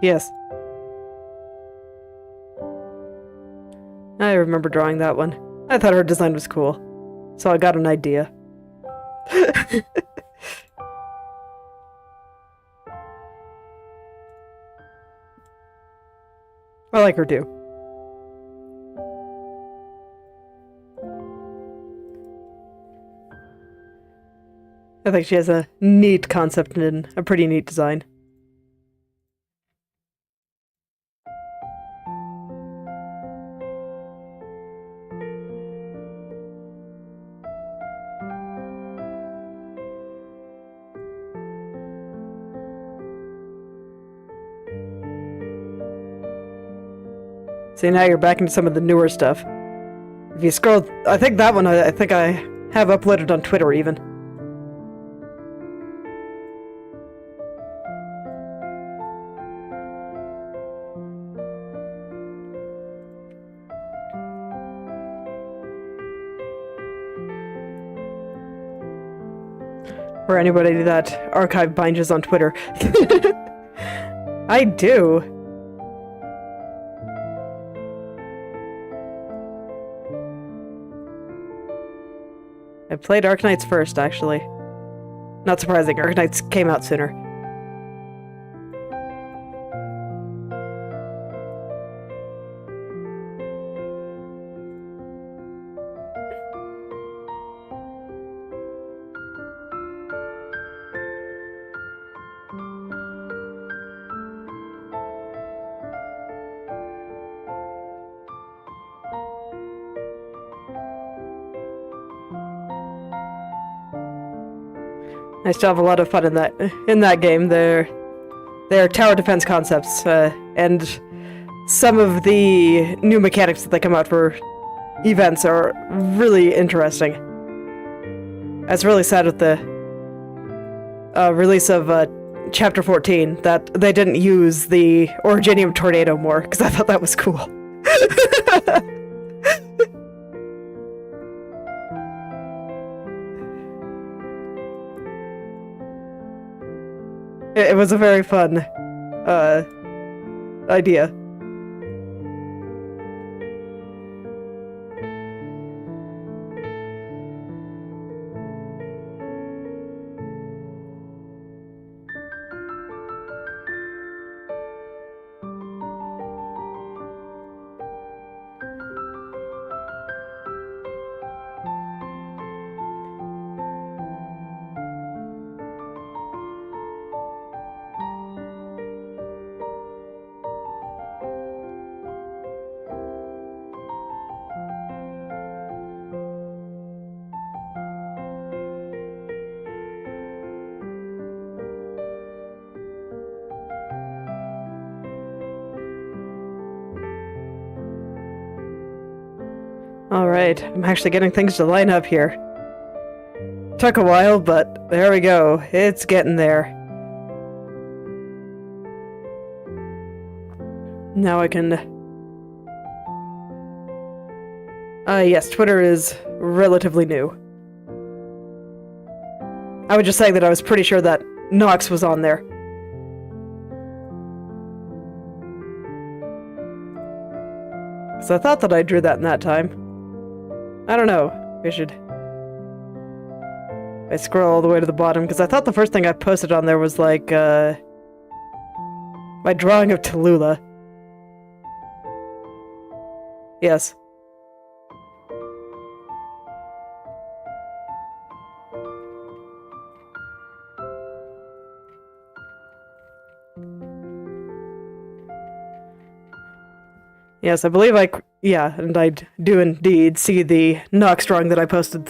Yes. I remember drawing that one. I thought her design was cool, so I got an idea. I like her too. I think she has a neat concept and a pretty neat design. See, now you're back into some of the newer stuff. If you scroll, I think that one I think I have uploaded on Twitter even. Or anybody that archive binges on Twitter. I do. I played Arknights first, actually. Not surprising, Arknights came out sooner. I still have a lot of fun in that game. Their tower defense concepts and some of the new mechanics that they come out for events are really interesting. I was really sad with the release of Chapter 14 that they didn't use the Originium Tornado more, because I thought that was cool. It was a very fun idea. Alright, I'm actually getting things to line up here. Took a while, but there we go. It's getting there. Now I can... yes, Twitter is relatively new. I was just saying that I was pretty sure that Nox was on there. So I thought that I drew that in that time. I don't know. I should... I scroll all the way to the bottom, because I thought the first thing I posted on there was like, my drawing of Tallulah. Yes. Yes, I believe yeah, and I do indeed see the Nox drawing that I posted.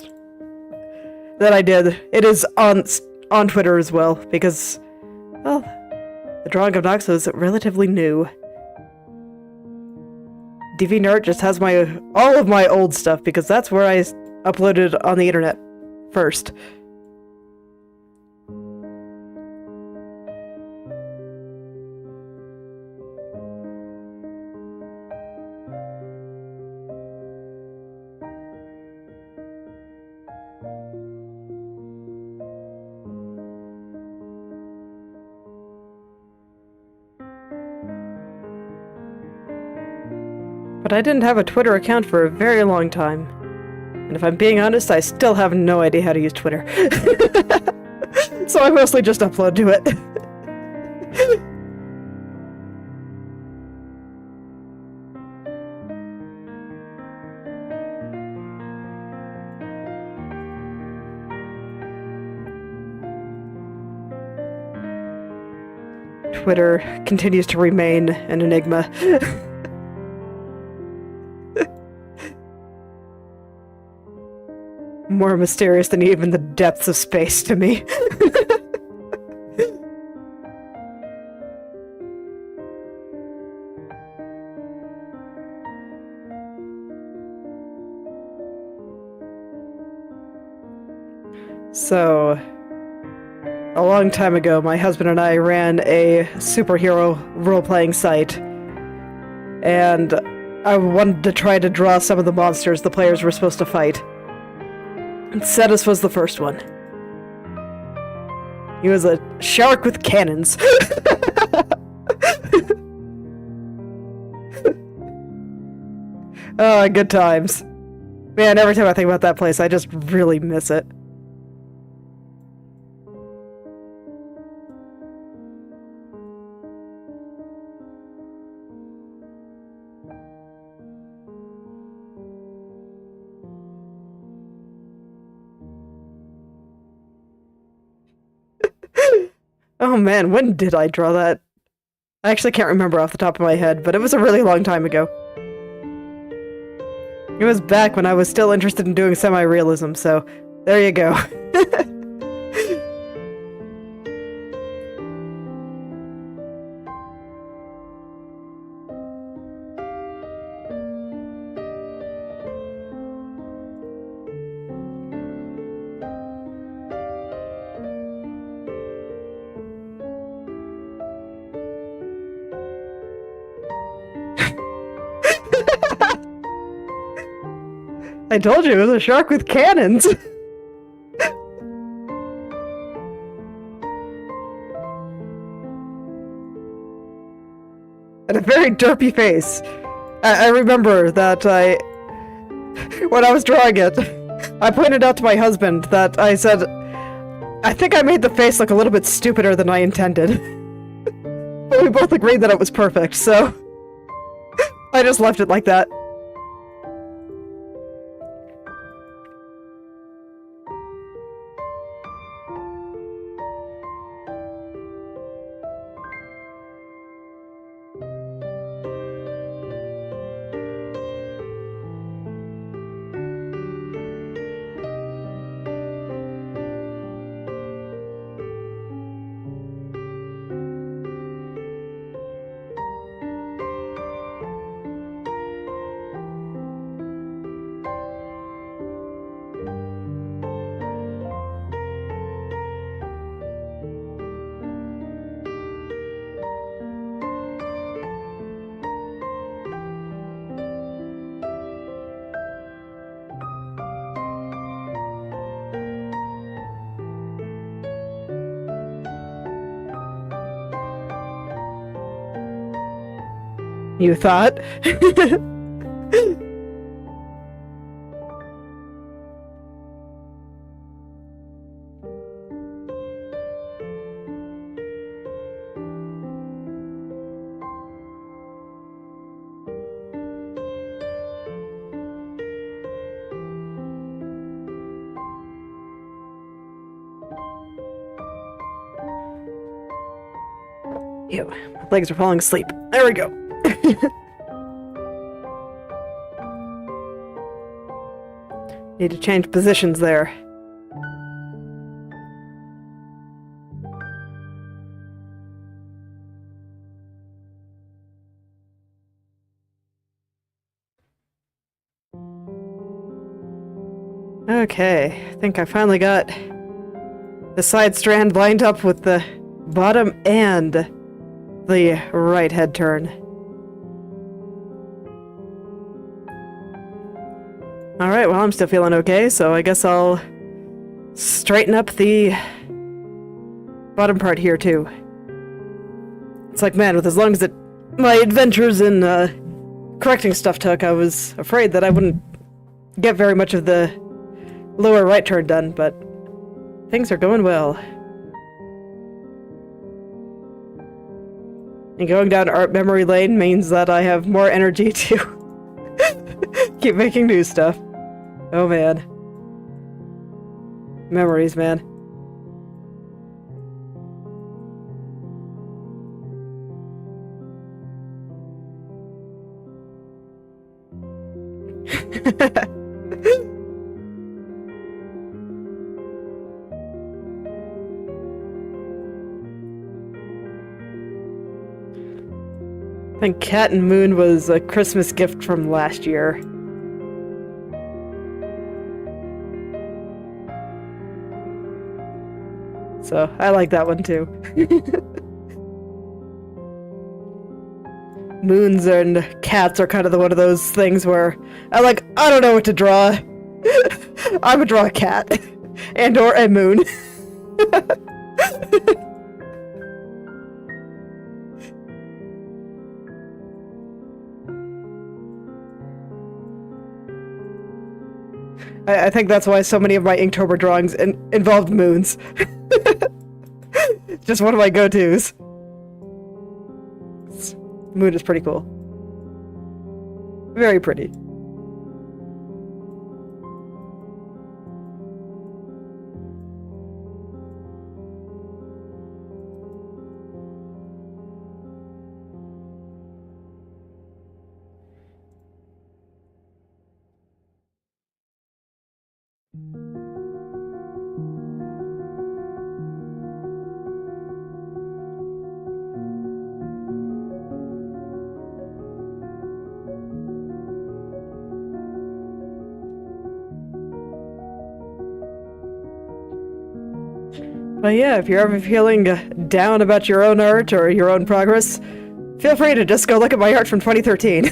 That I did. It is on Twitter as well, because, well, the drawing of Nox is relatively new. DeviantArt just has all of my old stuff, because that's where I uploaded on the internet first. But I didn't have a Twitter account for a very long time. And if I'm being honest, I still have no idea how to use Twitter. So I mostly just upload to it. Twitter continues to remain an enigma. More mysterious than even the depths of space to me. So, a long time ago, my husband and I ran a superhero role-playing site, and I wanted to try to draw some of the monsters the players were supposed to fight. And Cetus was the first one. He was a shark with cannons. Oh, good times. Man, every time I think about that place, I just really miss it. Oh man, when did I draw that? I actually can't remember off the top of my head, but it was a really long time ago. It was back when I was still interested in doing semi-realism, so there you go. I told you, it was a shark with cannons! And a very derpy face. I remember that when I was drawing it, I pointed out to my husband that I said, I think I made the face look a little bit stupider than I intended. But we both agreed that it was perfect, so I just left it like that. You thought? Ew, my legs are falling asleep. There we go. Need to change positions there. Okay, I think I finally got the side strand lined up with the bottom and the right head turn. Alright, well I'm still feeling okay, so I guess I'll straighten up the bottom part here too. It's like, man, with as long as my adventures in correcting stuff took, I was afraid that I wouldn't get very much of the lower right turn done, but things are going well. And going down art memory lane means that I have more energy to keep making new stuff. Oh man. Memories, man. I think Cat and Moon was a Christmas gift from last year. So, I like that one too. Moons and cats are kind of one of those things where I don't know what to draw. I would draw a cat. And or a moon. I think that's why so many of my Inktober drawings involved moons. Just one of my go-tos. Moon is pretty cool. Very pretty. But yeah, if you're ever feeling down about your own art or your own progress, feel free to just go look at my art from 2013.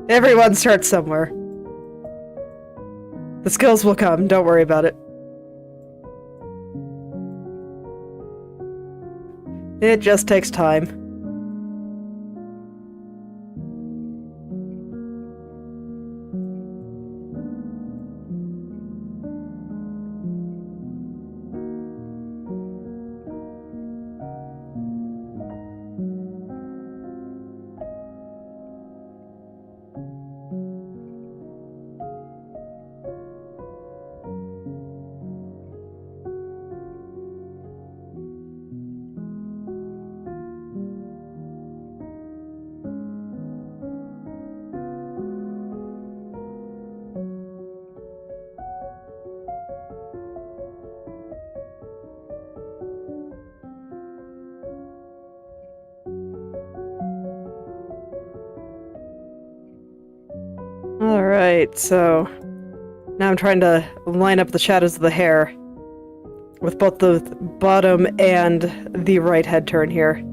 Everyone starts somewhere. The skills will come, don't worry about it. It just takes time. Alright, so now I'm trying to line up the shadows of the hair with both the bottom and the right head turn here.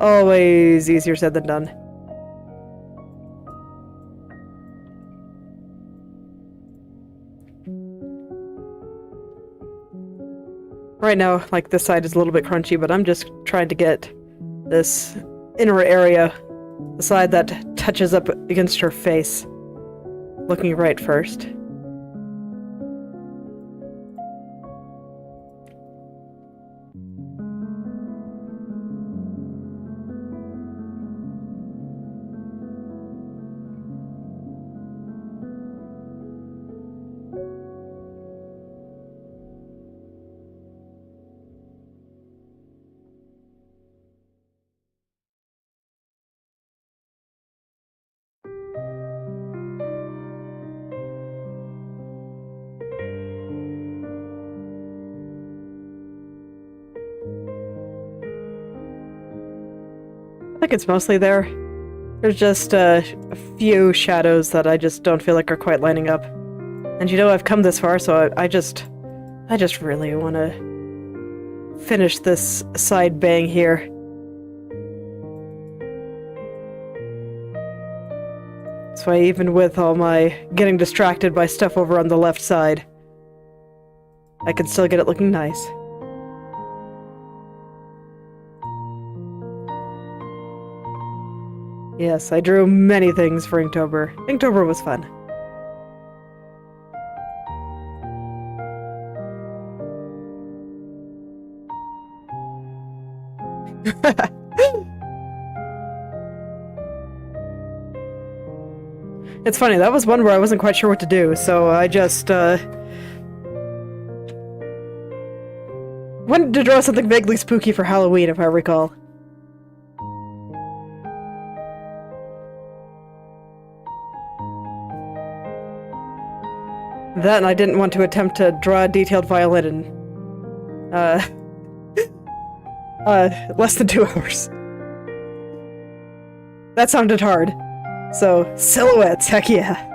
Always easier said than done. Right now, like, this side is a little bit crunchy, but I'm just trying to get this inner area, the side that touches up against her face, looking right first. I think it's mostly there. There's just a few shadows that I just don't feel like are quite lining up. And you know, I've come this far, so I just really want to finish this side bang here. That's why even with all my getting distracted by stuff over on the left side, I can still get it looking nice. Yes, I drew many things for Inktober. Inktober was fun. It's funny, that was one where I wasn't quite sure what to do, so I just, wanted to draw something vaguely spooky for Halloween, if I recall. That, and I didn't want to attempt to draw a detailed violin in, less than 2 hours. That sounded hard. So, silhouettes, heck yeah.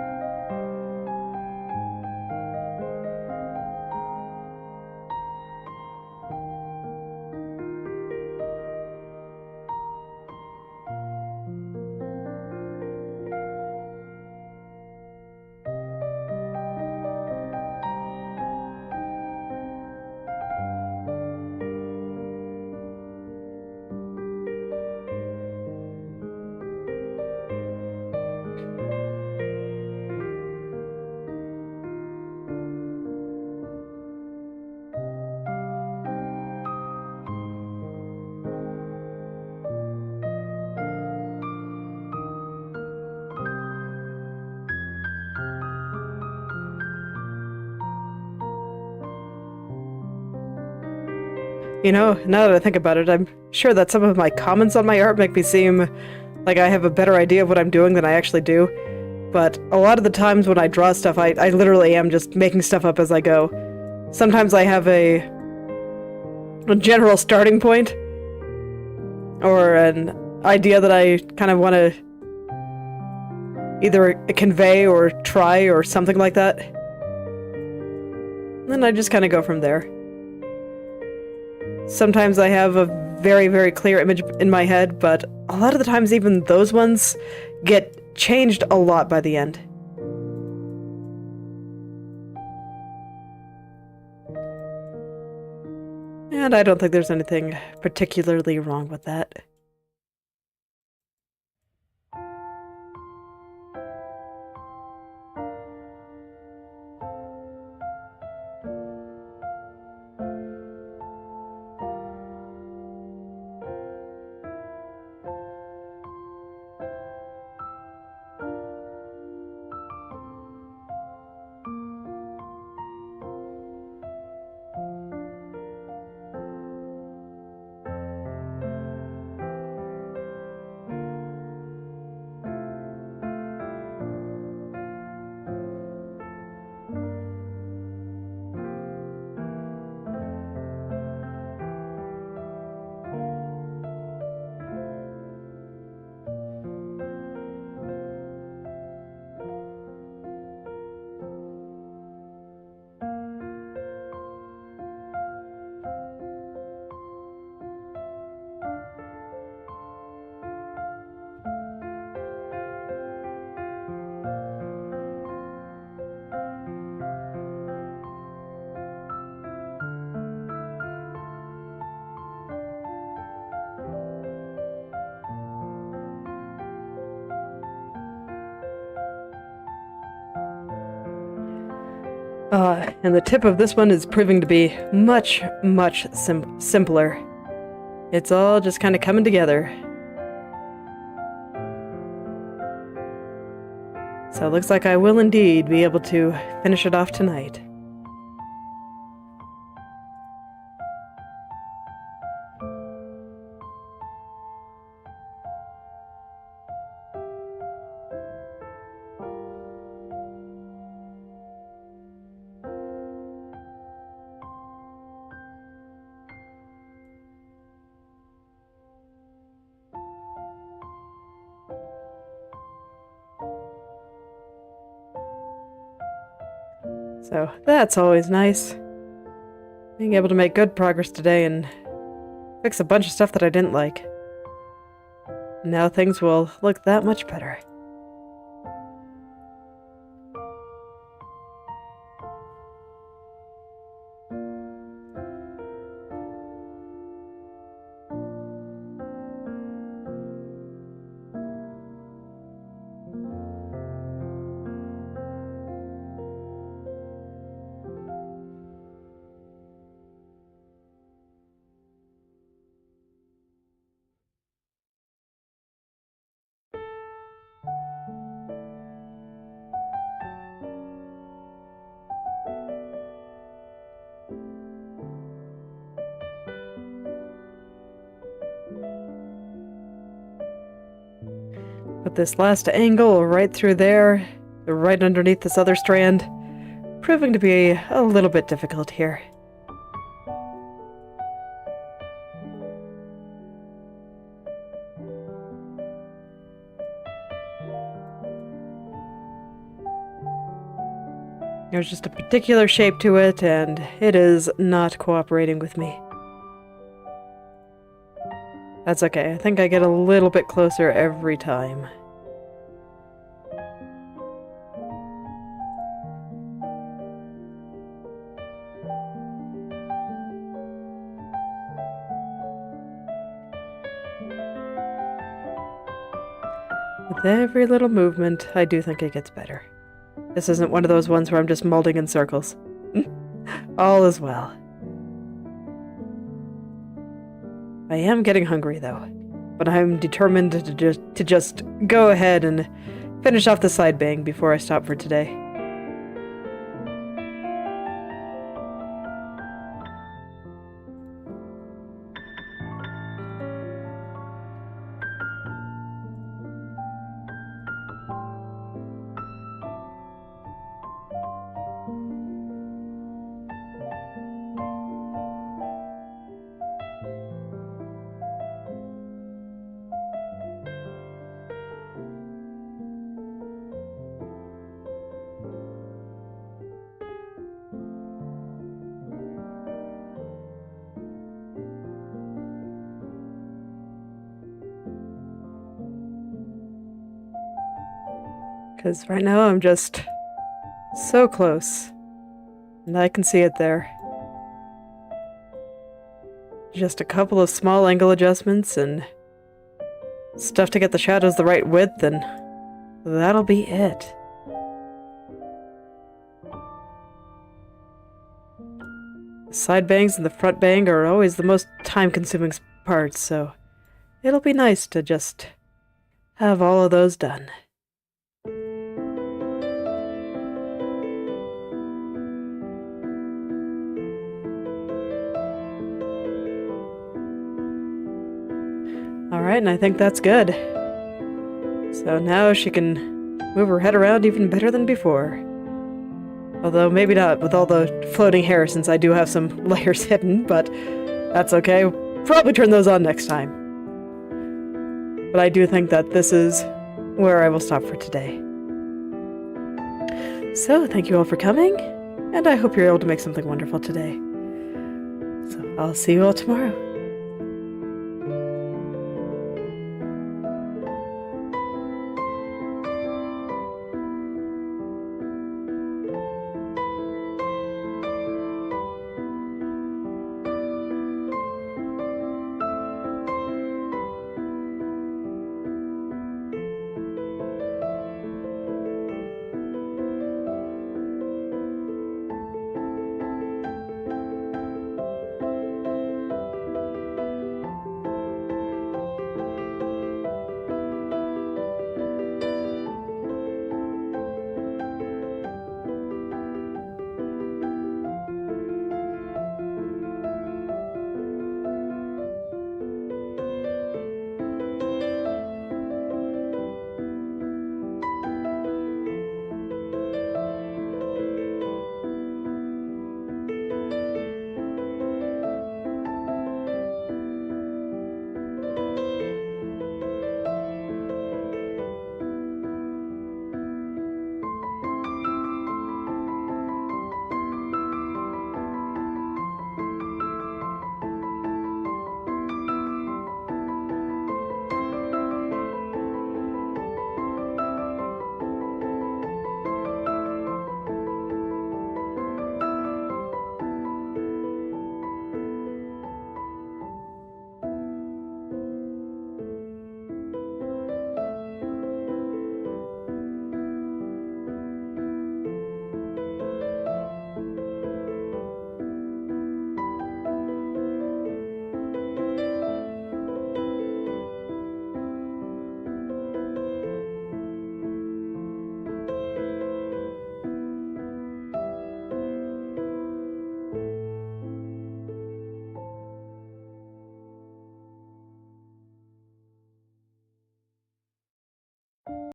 You know, now that I think about it, I'm sure that some of my comments on my art make me seem like I have a better idea of what I'm doing than I actually do. But a lot of the times when I draw stuff, I literally am just making stuff up as I go. Sometimes I have a general starting point, or an idea that I kind of want to either convey or try or something like that. And then I just kind of go from there. Sometimes I have a very, very clear image in my head, but a lot of the times even those ones get changed a lot by the end. And I don't think there's anything particularly wrong with that. And the tip of this one is proving to be much, much simpler. It's all just kind of coming together. So it looks like I will indeed be able to finish it off tonight. So that's always nice. Being able to make good progress today and fix a bunch of stuff that I didn't like. Now things will look that much better. Put this last angle right through there, right underneath this other strand, proving to be a little bit difficult here. There's just a particular shape to it, and it is not cooperating with me. That's okay, I think I get a little bit closer every time. With every little movement, I do think it gets better. This isn't one of those ones where I'm just molding in circles. All is well. I am getting hungry, though, but I'm determined to just go ahead and finish off the side bang before I stop for today. Because right now I'm just so close, and I can see it there. Just a couple of small angle adjustments and stuff to get the shadows the right width, and that'll be it. The side bangs and the front bang are always the most time-consuming parts, so it'll be nice to just have all of those done. Alright, and I think that's good. So now she can move her head around even better than before. Although maybe not with all the floating hair, since I do have some layers hidden, but that's okay. Probably turn those on next time. But I do think that this is where I will stop for today. So, thank you all for coming, and I hope you're able to make something wonderful today. So, I'll see you all tomorrow.